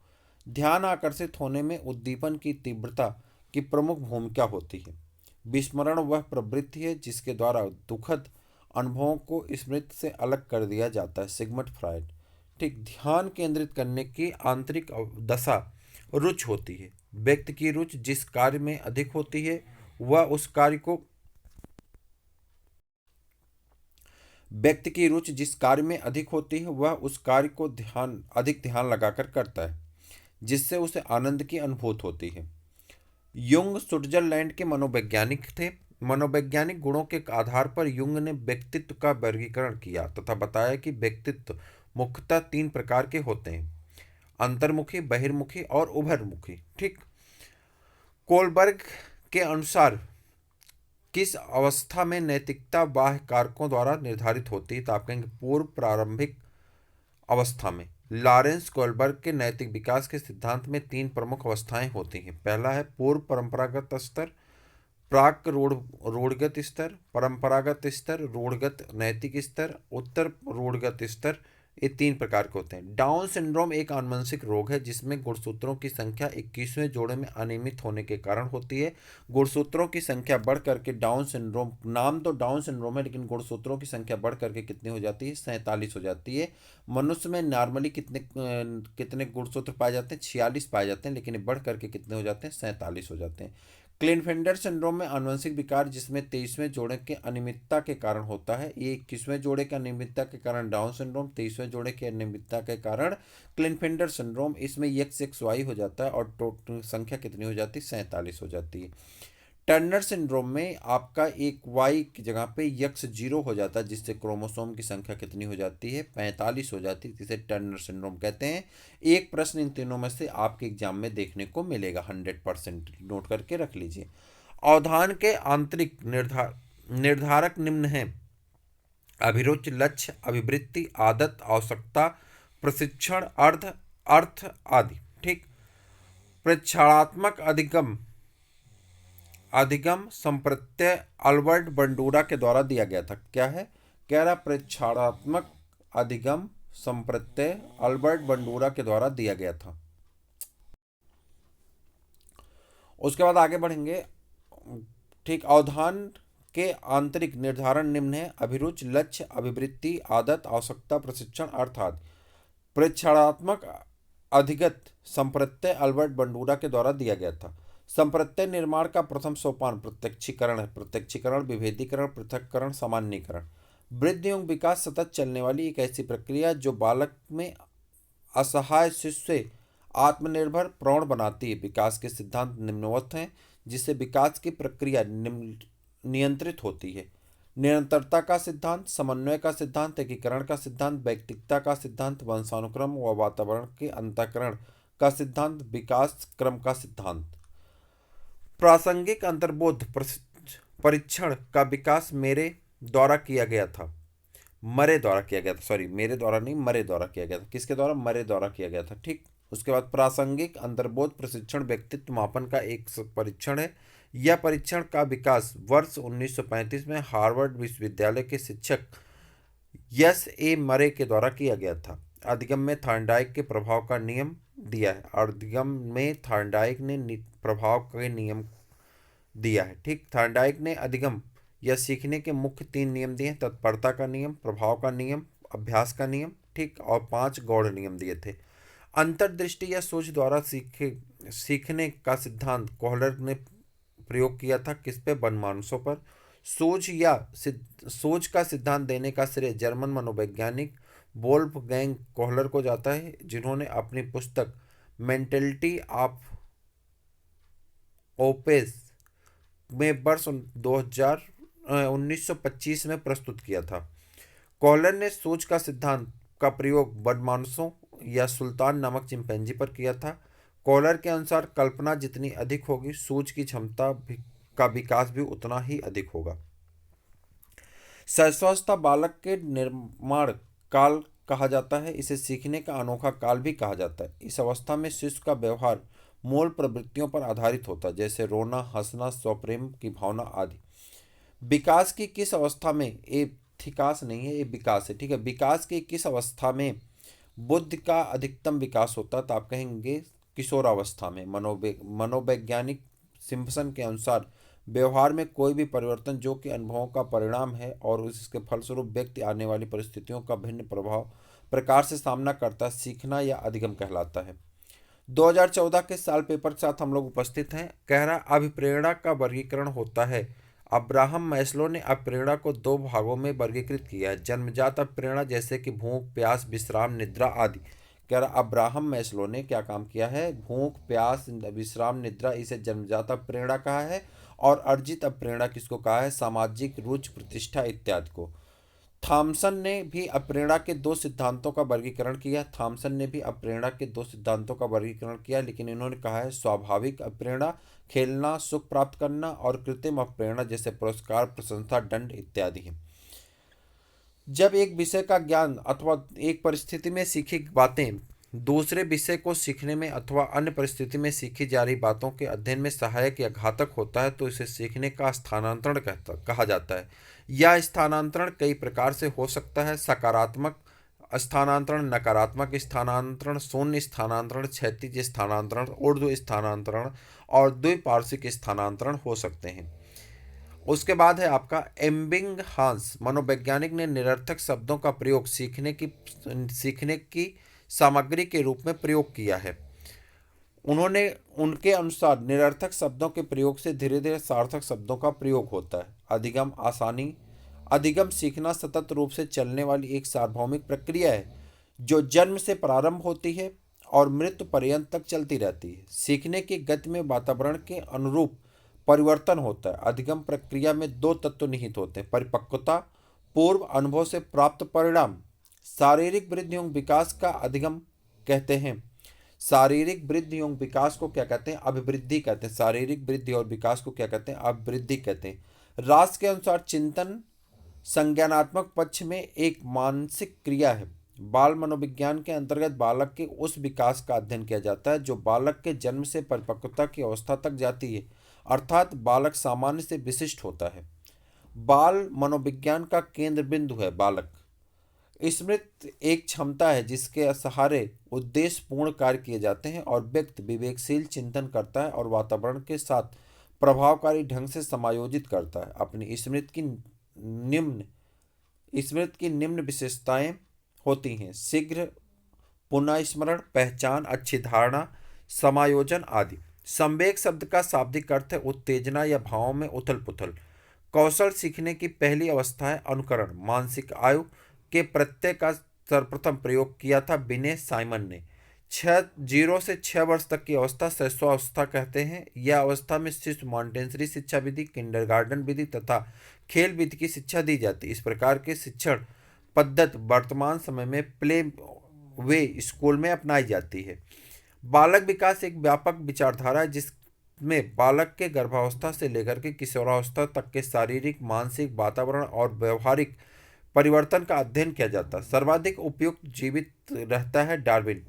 ध्यान आकर्षित होने में उद्दीपन की तीव्रता की प्रमुख भूमिका होती है। विस्मरण वह प्रवृत्ति है जिसके द्वारा दुखद अनुभवों को स्मृति से अलग कर दिया जाता है। Sigmund Freud. ठीक, ध्यान केंद्रित करने की आंतरिक दशा रुचि होती है। व्यक्ति की रुचि जिस कार्य में अधिक होती है वह उस कार्य को व्यक्ति की रुचि जिस कार्य में अधिक होती है वह उस कार्य को अधिक ध्यान लगाकर करता है, जिससे उसे आनंद की अनुभूति होती है। युंग स्विट्जरलैंड के मनोवैज्ञानिक थे। मनोवैज्ञानिक गुणों के आधार पर युंग ने व्यक्तित्व का वर्गीकरण किया तथा बताया कि व्यक्तित्व मुख्यतः 3 प्रकार के होते हैं: अंतर्मुखी, बहिर्मुखी और उभरमुखी। ठीक, कोलबर्ग के अनुसार किस अवस्था में नैतिकता बाह्य कारकों द्वारा निर्धारित होती है? तो आप कहेंगे पूर्व प्रारंभिक अवस्था में। लॉरेंस कोलबर्ग के नैतिक विकास के सिद्धांत में 3 प्रमुख अवस्थाएं होती हैं। पहला है पूर्व परंपरागत स्तर, प्राक रूढ़गत स्तर, परंपरागत स्तर, रूढ़गत नैतिक स्तर, उत्तर रूढ़गत स्तर। ये 3 प्रकार के होते हैं। डाउन सिंड्रोम एक आनुवंशिक रोग है जिसमें गुणसूत्रों की संख्या 21वें जोड़े में अनियमित होने के कारण होती है। गुणसूत्रों की संख्या बढ़ करके डाउन सिंड्रोम, नाम तो डाउन सिंड्रोम है लेकिन गुणसूत्रों की संख्या बढ़ करके कितनी हो जाती है? 47 हो जाती है। मनुष्य में नॉर्मली कितने गुणसूत्र पाए जाते हैं? 46 पाए जाते हैं, लेकिन बढ़ करके कितने हो जाते हैं? 47 हो जाते हैं। क्लिनफेल्टर सिंड्रोम में आनुवंशिक विकार जिसमें 23वें जोड़े के अनियमितता के कारण होता है। ये 21वें जोड़े के अनियमितता के कारण डाउन सिंड्रोम, 23वें जोड़े के अनियमितता के कारण क्लिनफेल्टर सिंड्रोम। इसमें XXY हो जाता है और टोटल संख्या कितनी हो जाती है? 47 हो जाती है। टर्नर सिंड्रोम में आपका एक Y की जगह पे X0 हो जाता है, जिससे क्रोमोसोम की संख्या कितनी हो जाती है? 45 हो जाती है, जिसे टर्नर सिंड्रोम कहते हैं। एक प्रश्न इन तीनों में से आपके एग्जाम में देखने को मिलेगा, 100% नोट करके रख लीजिए। अवधान के आंतरिक निर्धारक निम्न हैं: अभिरुचि, लक्ष्य, अभिवृत्ति, आदत, आवश्यकता, प्रशिक्षण, अर्थ आदि। ठीक, प्रेक्षणात्मक अधिगम संप्रत्यय अल्बर्ट बंडूरा के द्वारा दिया गया था। क्या है? कह रहा प्रेक्षणात्मक अधिगम संप्रत्यय अल्बर्ट बंडूरा के द्वारा दिया गया था। उसके बाद आगे बढ़ेंगे। ठीक, अवधान के आंतरिक निर्धारण निम्न है: अभिरुचि, लक्ष्य, अभिवृत्ति, आदत, आवश्यकता, प्रशिक्षण, अर्थ आदि। प्रेक्षणात्मक अधिगत संप्रत्यय अल्बर्ट बंडूरा के द्वारा दिया गया था। संप्रत्यय निर्माण का प्रथम सोपान प्रत्यक्षीकरण है। प्रत्यक्षीकरण, विभेदीकरण, पृथक्करण, सामान्यीकरण। वृद्धि एवं विकास सतत चलने वाली एक ऐसी प्रक्रिया जो बालक में असहाय शिशु से आत्मनिर्भर प्रौढ़ बनाती है। विकास के सिद्धांत निम्नवत हैं जिससे विकास की प्रक्रिया नियंत्रित होती है: निरंतरता का सिद्धांत, समन्वय का सिद्धांत, एकीकरण का सिद्धांत, व्यक्तिकता का सिद्धांत, वंशानुक्रम व वातावरण के अंतःकरण का सिद्धांत, विकास क्रम का सिद्धांत। प्रासंगिक अंतर्बोध परीक्षण का विकास मेरे द्वारा किया गया था। मरे द्वारा किया गया था, सॉरी, मेरे द्वारा नहीं, मरे द्वारा किया गया था। किसके द्वारा? मरे द्वारा किया गया था। ठीक, उसके बाद प्रासंगिक अंतर्बोध प्रशिक्षण व्यक्तित्व मापन का एक परीक्षण है। यह परीक्षण का विकास वर्ष 1935 में हार्वर्ड विश्वविद्यालय के शिक्षक S.A. मरे के द्वारा किया गया था। अधिगम में थॉर्नडाइक के प्रभाव का नियम दिया है। अधिगम में थॉर्नडाइक ने प्रभाव के नियम दिया है। ठीक, थॉर्नडाइक ने अधिगम या सीखने के मुख्य 3 नियम दिए: तत्परता का नियम, प्रभाव का नियम, अभ्यास का नियम। ठीक, और 5 गौड़ नियम दिए थे। अंतर्दृष्टि या सोच द्वारा सीखने का सिद्धांत कोहलर ने प्रयोग किया था। किस पे? वनमानुषों पर। सोच का सिद्धांत देने का श्रेय जर्मन मनोवैज्ञानिक वोल्फगैंग कोहलर को जाता है, जिन्होंने अपनी पुस्तक मेंटेलिटी ऑफ ओपेस में वर्ष 2000 1925 में प्रस्तुत किया था। कॉलर ने सूच का सिद्धांत का प्रयोग बदमाशों या सुल्तान नामक चिंपैंजी पर किया था। कॉलर के अनुसार कल्पना जितनी अधिक होगी, सूच की क्षमता का विकास भी उतना ही अधिक होगा। शैशवावस्था बालक के निर्माण काल कहा जाता है। इसे सीखने का अनोखा काल भी कहा जाता है। इस अवस्था में शिशु का व्यवहार मूल प्रवृत्तियों पर आधारित होता है, जैसे रोना, हंसना, स्वप्रेम की भावना आदि। विकास की किस अवस्था में, ये थिकास नहीं है, ये विकास है, ठीक है। विकास की किस अवस्था में बुद्धि का अधिकतम विकास होता है, तो आप कहेंगे किशोरावस्था में। मनोवैज्ञानिक सिम्पसन के अनुसार व्यवहार में कोई भी परिवर्तन जो कि अनुभवों का परिणाम है और इसके फलस्वरूप व्यक्ति आने वाली परिस्थितियों का भिन्न प्रकार से सामना करता, सीखना या अधिगम कहलाता है। 2014 के साल पेपर के साथ हम लोग उपस्थित हैं। कह रहा अभिप्रेरणा का वर्गीकरण होता है। अब्राहम मैस्लो ने अभिप्रेरणा को 2 भागों में वर्गीकृत किया है, जन्मजात अभिप्रेरणा जैसे कि भूख, प्यास, विश्राम, निद्रा आदि। कह रहा अब्राहम मैस्लो ने क्या काम किया है, भूख, प्यास, विश्राम, निद्रा, इसे जन्मजात अभिप्रेरणा कहा है। और अर्जित अभिप्रेरणा किसको कहा है, सामाजिक रुचि, प्रतिष्ठा इत्यादि को। थॉमसन ने भी अप्रेरणा के 2 सिद्धांतों का वर्गीकरण किया। थॉमसन ने भी अप्रेरणा के 2 सिद्धांतों का वर्गीकरण किया, लेकिन इन्होंने कहा है स्वाभाविक अप्रेरणा, खेलना, सुख प्राप्त करना, और कृत्रिम अप्रेरणा जैसे पुरस्कार, प्रशंसा, दंड इत्यादि है। जब एक विषय का ज्ञान अथवा एक परिस्थिति में सीखी बातें दूसरे विषय को सीखने में अथवा अन्य परिस्थिति में सीखी जा रही बातों के अध्ययन में सहायक या घातक होता है, तो इसे सीखने का स्थानांतरण कहा जाता है। यह स्थानांतरण कई प्रकार से हो सकता है। सकारात्मक स्थानांतरण, नकारात्मक स्थानांतरण, शून्य स्थानांतरण, क्षैतिज स्थानांतरण, ऊर्ध्व स्थानांतरण और द्विपार्श्विक स्थानांतरण हो सकते हैं। उसके बाद है आपका एम्बिंगहास। मनोवैज्ञानिक ने निरर्थक शब्दों का प्रयोग सीखने की सामग्री के रूप में प्रयोग किया है। उनके अनुसार निरर्थक शब्दों के प्रयोग से धीरे धीरे सार्थक शब्दों का प्रयोग होता है। अधिगम आसानी। अधिगम सीखना सतत रूप से चलने वाली एक सार्वभौमिक प्रक्रिया है जो जन्म से प्रारंभ होती है और मृत्यु पर्यंत तक चलती रहती है। सीखने की गति में वातावरण के अनुरूप परिवर्तन होता है। अधिगम प्रक्रिया में 2 तत्व निहित होते हैं, परिपक्वता, पूर्व अनुभव से प्राप्त परिणाम। शारीरिक वृद्धि एवं विकास का अधिगम कहते हैं। शारीरिक वृद्धि एवं विकास को क्या कहते हैं, अभिवृद्धि कहते हैं। शारीरिक वृद्धि और विकास को क्या कहते हैं, अभिवृद्धि कहते हैं। रास के अनुसार चिंतन संज्ञानात्मक पक्ष में एक मानसिक क्रिया है। बाल मनोविज्ञान के अंतर्गत बालक के उस विकास का अध्ययन किया जाता है जो बालक के जन्म से परिपक्वता की अवस्था तक जाती है, अर्थात बालक सामान्य से विशिष्ट होता है। बाल मनोविज्ञान का केंद्र बिंदु है बालक। स्मृति एक क्षमता है जिसके सहारे उद्देश्य पूर्ण कार्य किए जाते हैं और व्यक्ति विवेकशील चिंतन करता है और वातावरण के साथ प्रभावकारी ढंग से समायोजित करता है। अपनी स्मृति की निम्न विशेषताएं होती हैं, शीघ्र पुनः स्मरण, पहचान, अच्छी धारणा, समायोजन आदि। संवेग शब्द का शाब्दिक अर्थ है उत्तेजना या भावों में उथल पुथल। कौशल सीखने की पहली अवस्था है अनुकरण। मानसिक आयु के प्रत्यय का सर्वप्रथम प्रयोग किया था विनय साइमन ने। 0 से 6 वर्ष तक की अवस्था शैशवावस्था कहते हैं। यह अवस्था में शिशु मॉन्टेसरी शिक्षा विधि, किंडरगार्टन विधि तथा खेल विधि की शिक्षा दी जाती है। इस प्रकार के शिक्षण पद्धति वर्तमान समय में प्ले वे स्कूल में अपनाई जाती है। बालक विकास एक व्यापक विचारधारा है जिसमें बालक के गर्भावस्था से लेकर के किशोरावस्था तक के शारीरिक, मानसिक, वातावरण और व्यवहारिक परिवर्तन का अध्ययन किया जाता है। सर्वाधिक उपयुक्त जीवित रहता है डार्विन।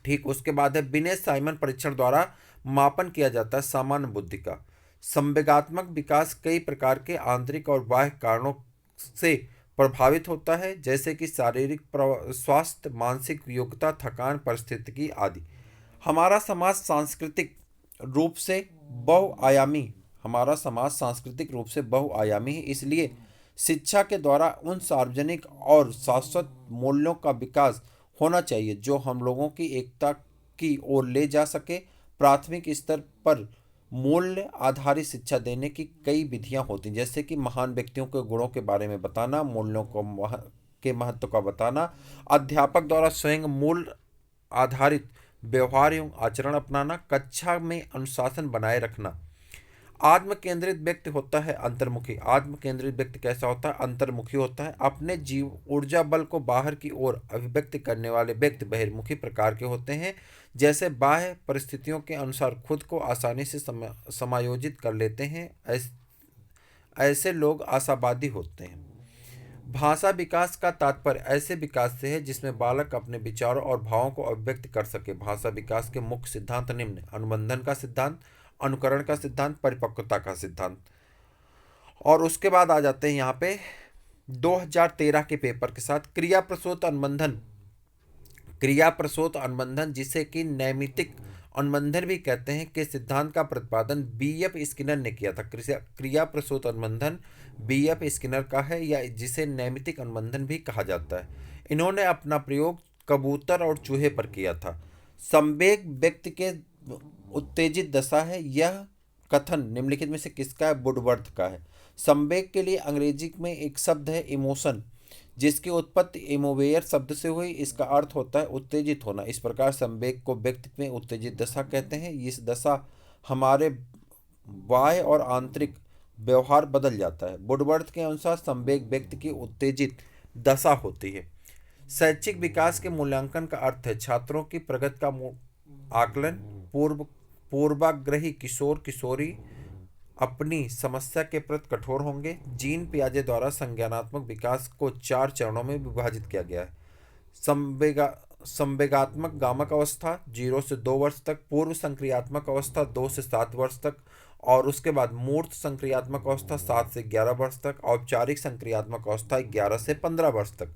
ठीक उसके बाद है विनय साइमन परीक्षण द्वारा मापन किया जाता है सामान्य बुद्धि का। संवेगात्मक विकास कई प्रकार के आंतरिक और बाह्य कारणों से प्रभावित होता है, जैसे कि शारीरिक स्वास्थ्य, मानसिक योग्यता, थकान, परिस्थितिकी आदि। हमारा समाज सांस्कृतिक रूप से बहुआयामी है, इसलिए शिक्षा के द्वारा उन सार्वजनिक और शाश्वत मूल्यों का विकास होना चाहिए जो हम लोगों की एकता की ओर ले जा सके। प्राथमिक स्तर पर मूल्य आधारित शिक्षा देने की कई विधियां होती हैं, जैसे कि महान व्यक्तियों के गुणों के बारे में बताना, मूल्यों को के महत्व का बताना, अध्यापक द्वारा स्वयं मूल आधारित व्यवहार एवं आचरण अपनाना, कक्षा में अनुशासन बनाए रखना। आत्म केंद्रित व्यक्ति होता है अंतर्मुखी। आत्म केंद्रित व्यक्ति कैसा होता है? अंतर्मुखी होता है। अपने जीव ऊर्जा बल को बाहर की ओर अभिव्यक्त करने वाले व्यक्ति बहिर्मुखी प्रकार के होते हैं। जैसे बाह्य परिस्थितियों के अनुसार खुद को आसानी से समायोजित कर लेते हैं, ऐसे लोग आशावादी होते हैं। भाषा विकास का तात्पर्य ऐसे विकास से है जिसमें बालक अपने विचारों और भावों को अभिव्यक्त कर सके। भाषा विकास के मुख्य सिद्धांत निम्न: अनुबंधन का सिद्धांत, अनुकरण का सिद्धांत, परिपक्वता का सिद्धांत। और उसके बाद आ जाते हैं यहाँ पे 2013 के पेपर के साथ क्रिया प्रसूत अनुबंधन। क्रिया प्रसूत अनुबंधन, जिसे कि नैमित्तिक अनुबंधन भी कहते हैं, के सिद्धांत का प्रतिपादन बीएफ स्किनर ने किया था। क्रिया प्रसूत अनुबंधन बीएफ स्किनर का है, या जिसे नैमित्तिक अनुबंधन भी कहा जाता है। इन्होंने अपना प्रयोग कबूतर और चूहे पर किया था। संवेग व्यक्ति के उत्तेजित दशा है। यह कथन निम्नलिखित में से किसका है? वुडवर्थ का है। संवेग के लिए अंग्रेजी में एक शब्द है इमोशन, जिसकी उत्पत्ति इमोवेयर शब्द से हुई। इसका अर्थ होता है उत्तेजित होना। इस प्रकार संवेग को व्यक्ति में उत्तेजित दशा कहते हैं। इस दशा हमारे बाह्य और आंतरिक व्यवहार बदल जाता है। वुडवर्थ के अनुसार संवेग व्यक्ति की उत्तेजित दशा होती है। शैक्षिक विकास के मूल्यांकन का अर्थ है छात्रों की प्रगति का आकलन। पूर्वाग्रही किशोर किशोरी अपनी समस्या के प्रति कठोर होंगे। जीन पियाजे द्वारा संज्ञानात्मक विकास को 4 चरणों में विभाजित किया गया है। संवेगात्मक गामक अवस्था 0 से 2 वर्ष तक, पूर्व संक्रियात्मक अवस्था 2 से 7 वर्ष तक, और उसके बाद मूर्त संक्रियात्मक अवस्था 7 से 11 वर्ष तक, औपचारिक संक्रियात्मक अवस्था 11 से 15 वर्ष तक।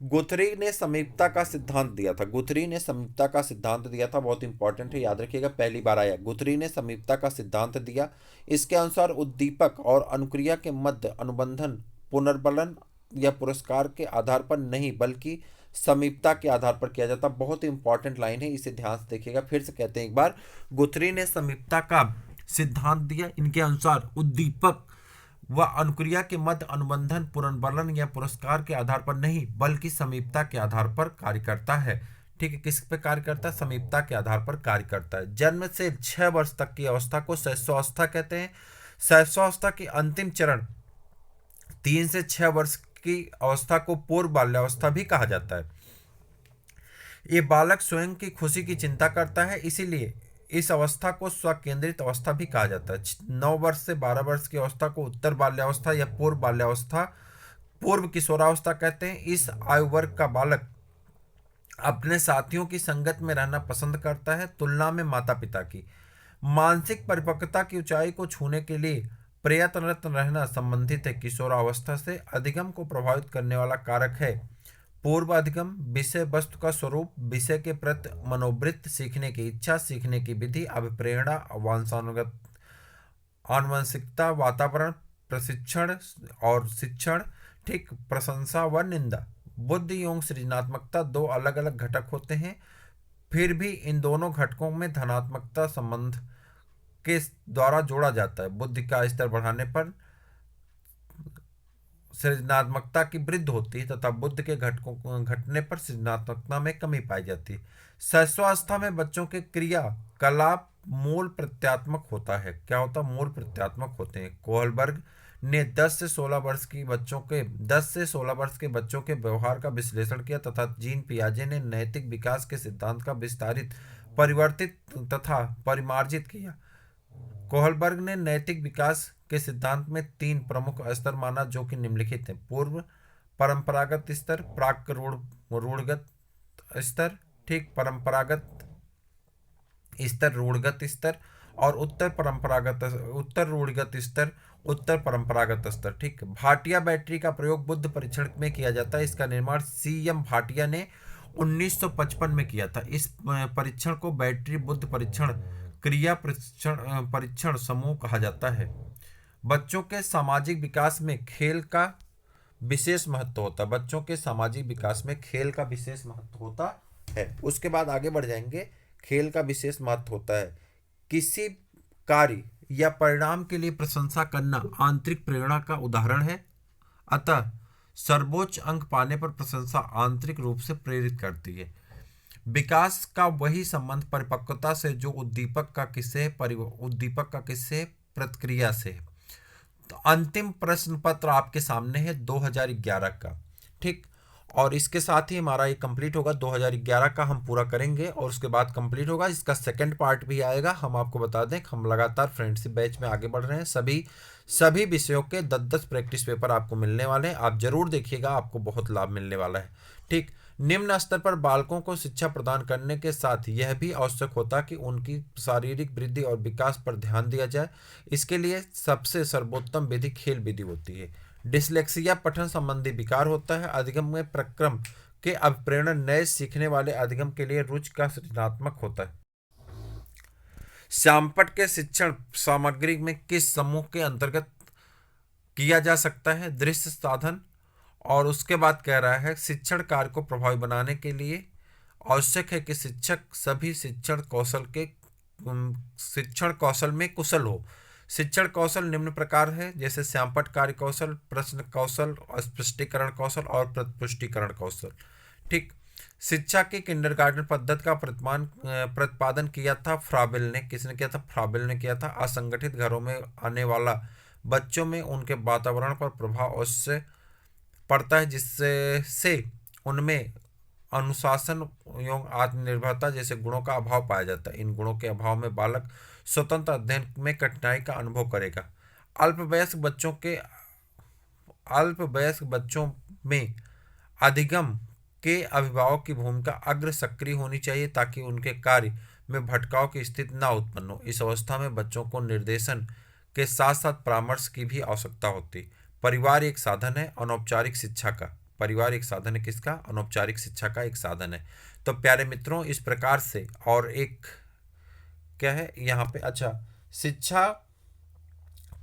गुथरी ने समीपता का सिद्धांत दिया था। गुथरी ने समीपता का सिद्धांत दिया था, बहुत इंपॉर्टेंट है, याद रखिएगा, पहली बार आया। गुथरी ने समीपता का सिद्धांत दिया। इसके अनुसार उद्दीपक और अनुक्रिया के मध्य अनुबंधन पुनर्बलन या पुरस्कार के आधार पर नहीं बल्कि समीपता के आधार पर किया जाता। बहुत इंपॉर्टेंट लाइन है, इसे ध्यान से देखिएगा। फिर से कहते हैं एक बार, गुथरी ने समीपता का सिद्धांत दिया। इनके अनुसार उद्दीपक व अनुक्रिया के मध्य अनुबंधन पुनर्बलन या पुरस्कार के आधार पर नहीं बल्कि समीपता के आधार पर कार्य करता है। ठीक है, किस पे कार्य करता है? समीपता के आधार पर कार्य करता है। जन्म से 6 वर्ष तक की अवस्था को शैशवावस्था कहते हैं। शैशवावस्था की अंतिम चरण 3 से 6 वर्ष की अवस्था को पूर्व बाल्यावस्था भी कहा जाता है। ये बालक स्वयं की खुशी की चिंता करता है, इसीलिए इस अवस्था को स्वकेंद्रित अवस्था भी कहा जाता है। 9 वर्ष से 12 वर्ष की अवस्था को उत्तर बाल्यावस्था या पूर्व बाल्यावस्था, पूर्व किशोरावस्था कहते हैं। इस आयु वर्ग का बालक अपने साथियों की संगत में रहना पसंद करता है तुलना में माता पिता की। मानसिक परिपक्वता की ऊंचाई को छूने के लिए प्रयत्नरत रहना संबंधित है। किशोरावस्था से अधिगम को प्रभावित करने वाला कारक है पूर्व अधिगम, विषय वस्तु का स्वरूप, विषय के प्रति मनोवृत्त, सीखने की इच्छा, सीखने की विधि, अभिप्रेरणा, वंशानुगत, आनुवंशिकता, वातावरण, प्रशिक्षण और शिक्षण। ठीक, प्रशंसा व निंदा। बुद्धि एवं सृजनात्मकता 2 अलग अलग घटक होते हैं, फिर भी इन दोनों घटकों में धनात्मकता संबंध के द्वारा जोड़ा जाता है। बुद्धि का स्तर बढ़ाने पर सृजनात्मकता की वृद्धि होती है तथा बुद्धि के घटकों घटने पर सृजनात्मकता में कमी पाई जाती है। शैशवावस्था में बच्चों के क्रियाकलाप मूल प्रत्यात्मक होता है। क्या होता है? मूल प्रत्यात्मक होते हैं। कोहलबर्ग ने 10 से 16 वर्ष के बच्चों के व्यवहार का विश्लेषण किया तथा जीन पियाजे ने नैतिक विकास के सिद्धांत का विस्तारित, परिवर्तित तथा परिमार्जित किया। कोहलबर्ग ने नैतिक विकास के सिद्धांत में 3 प्रमुख स्तर माना, जो कि निम्नलिखित हैं: पूर्व परंपरागत स्तर, प्राक रूढ़गत स्तर, ठीक, परंपरागत स्तर, रूढ़गत स्तर, और उत्तर रूढ़गत स्तर, उत्तर परंपरागत स्तर। ठीक, भाटिया बैटरी का प्रयोग बुद्ध परीक्षण में किया जाता है। इसका निर्माण CM भाटिया ने 1955 में किया था। इस परीक्षण को बैटरी बुद्ध परीक्षण क्रिया परीक्षण समूह कहा जाता है। बच्चों के सामाजिक विकास में खेल का विशेष महत्व होता है। बच्चों के सामाजिक विकास में खेल का विशेष महत्व होता है। उसके बाद आगे बढ़ जाएंगे। खेल का विशेष महत्व होता है। किसी कार्य या परिणाम के लिए प्रशंसा करना आंतरिक प्रेरणा का उदाहरण है। अतः सर्वोच्च अंक पाने पर प्रशंसा आंतरिक रूप से प्रेरित करती है। विकास का वही संबंध परिपक्वता से जो उद्दीपक का किससे प्रतिक्रिया से। तो अंतिम प्रश्न पत्र आपके सामने है 2011 का, ठीक। और इसके साथ ही हमारा ये कंप्लीट होगा, 2011 का हम पूरा करेंगे और उसके बाद कंप्लीट होगा। इसका सेकंड पार्ट भी आएगा। हम आपको बता दें कि हम लगातार फ्रेंडशिप बैच में आगे बढ़ रहे हैं। सभी विषयों के 10-10 प्रैक्टिस पेपर आपको मिलने वाले हैं। आप जरूर देखिएगा, आपको बहुत लाभ मिलने वाला है, ठीक। निम्न स्तर पर बालकों को शिक्षा प्रदान करने के साथ यह भी आवश्यक होता है कि उनकी शारीरिक वृद्धि और विकास पर ध्यान दिया जाए। इसके लिए सबसे सर्वोत्तम विधि खेल विधि होती है। डिसलेक्सिया पठन संबंधी विकार होता है। अधिगम में प्रक्रम के अभिप्रेरण नए सीखने वाले अधिगम के लिए रुचि का सृजनात्मक होता है। श्यामपट्ट के शिक्षण सामग्री में किस समूह के अंतर्गत किया जा सकता है? दृश्य साधन। और उसके बाद कह रहा है शिक्षण कार्य को प्रभावी बनाने के लिए आवश्यक है कि शिक्षक सभी शिक्षण कौशल में कुशल हो। शिक्षण कौशल निम्न प्रकार है, जैसे श्यामपट्ट कार्य कौशल, प्रश्न कौशल, स्पष्टीकरण कौशल और प्रतिपुष्टिकरण कौशल, ठीक। शिक्षा की किंडरगार्टन पद्धति का प्रतिपादन किया था फ्राबेल ने। किसने किया था? फ्राबेल ने किया था। असंगठित घरों में आने वाला बच्चों में उनके वातावरण पर प्रभाव अवश्य पड़ता है, जिससे उनमें अनुशासन एवं आत्मनिर्भरता जैसे गुणों का अभाव पाया जाता है। इन गुणों के अभाव में बालक स्वतंत्र अध्ययन में कठिनाई का अनुभव करेगा। अल्पवयस्क बच्चों में अधिगम के अभिभावक की भूमिका अग्र सक्रिय होनी चाहिए ताकि उनके कार्य में भटकाव की स्थिति न उत्पन्न हो। इस अवस्था में बच्चों को निर्देशन के साथ साथ परामर्श की भी आवश्यकता होती। परिवार एक साधन है अनौपचारिक शिक्षा का। परिवार एक साधन है किसका? अनौपचारिक शिक्षा का एक साधन है। तो प्यारे मित्रों, इस प्रकार से, और एक क्या है यहाँ पे, अच्छा, शिक्षा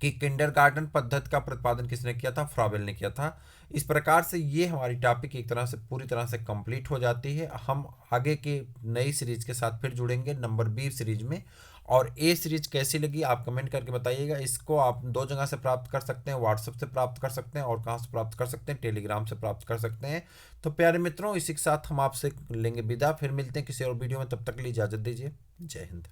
की किंडरगार्टन पद्धति का प्रतिपादन किसने किया था? फ्राबेल ने किया था। इस प्रकार से ये हमारी टॉपिक एक तरह से पूरी तरह से कंप्लीट हो जाती है। हम आगे की नई सीरीज के साथ फिर जुड़ेंगे नंबर बी सीरीज में। और ए सीरीज कैसी लगी आप कमेंट करके बताइएगा। इसको आप 2 जगह से प्राप्त कर सकते हैं, व्हाट्सएप से प्राप्त कर सकते हैं और कहाँ से प्राप्त कर सकते हैं? टेलीग्राम से प्राप्त कर सकते हैं। तो प्यारे मित्रों, इसी के साथ हम आपसे लेंगे विदा। फिर मिलते हैं किसी और वीडियो में, तब तक के लिए इजाजत दीजिए। जय हिंद।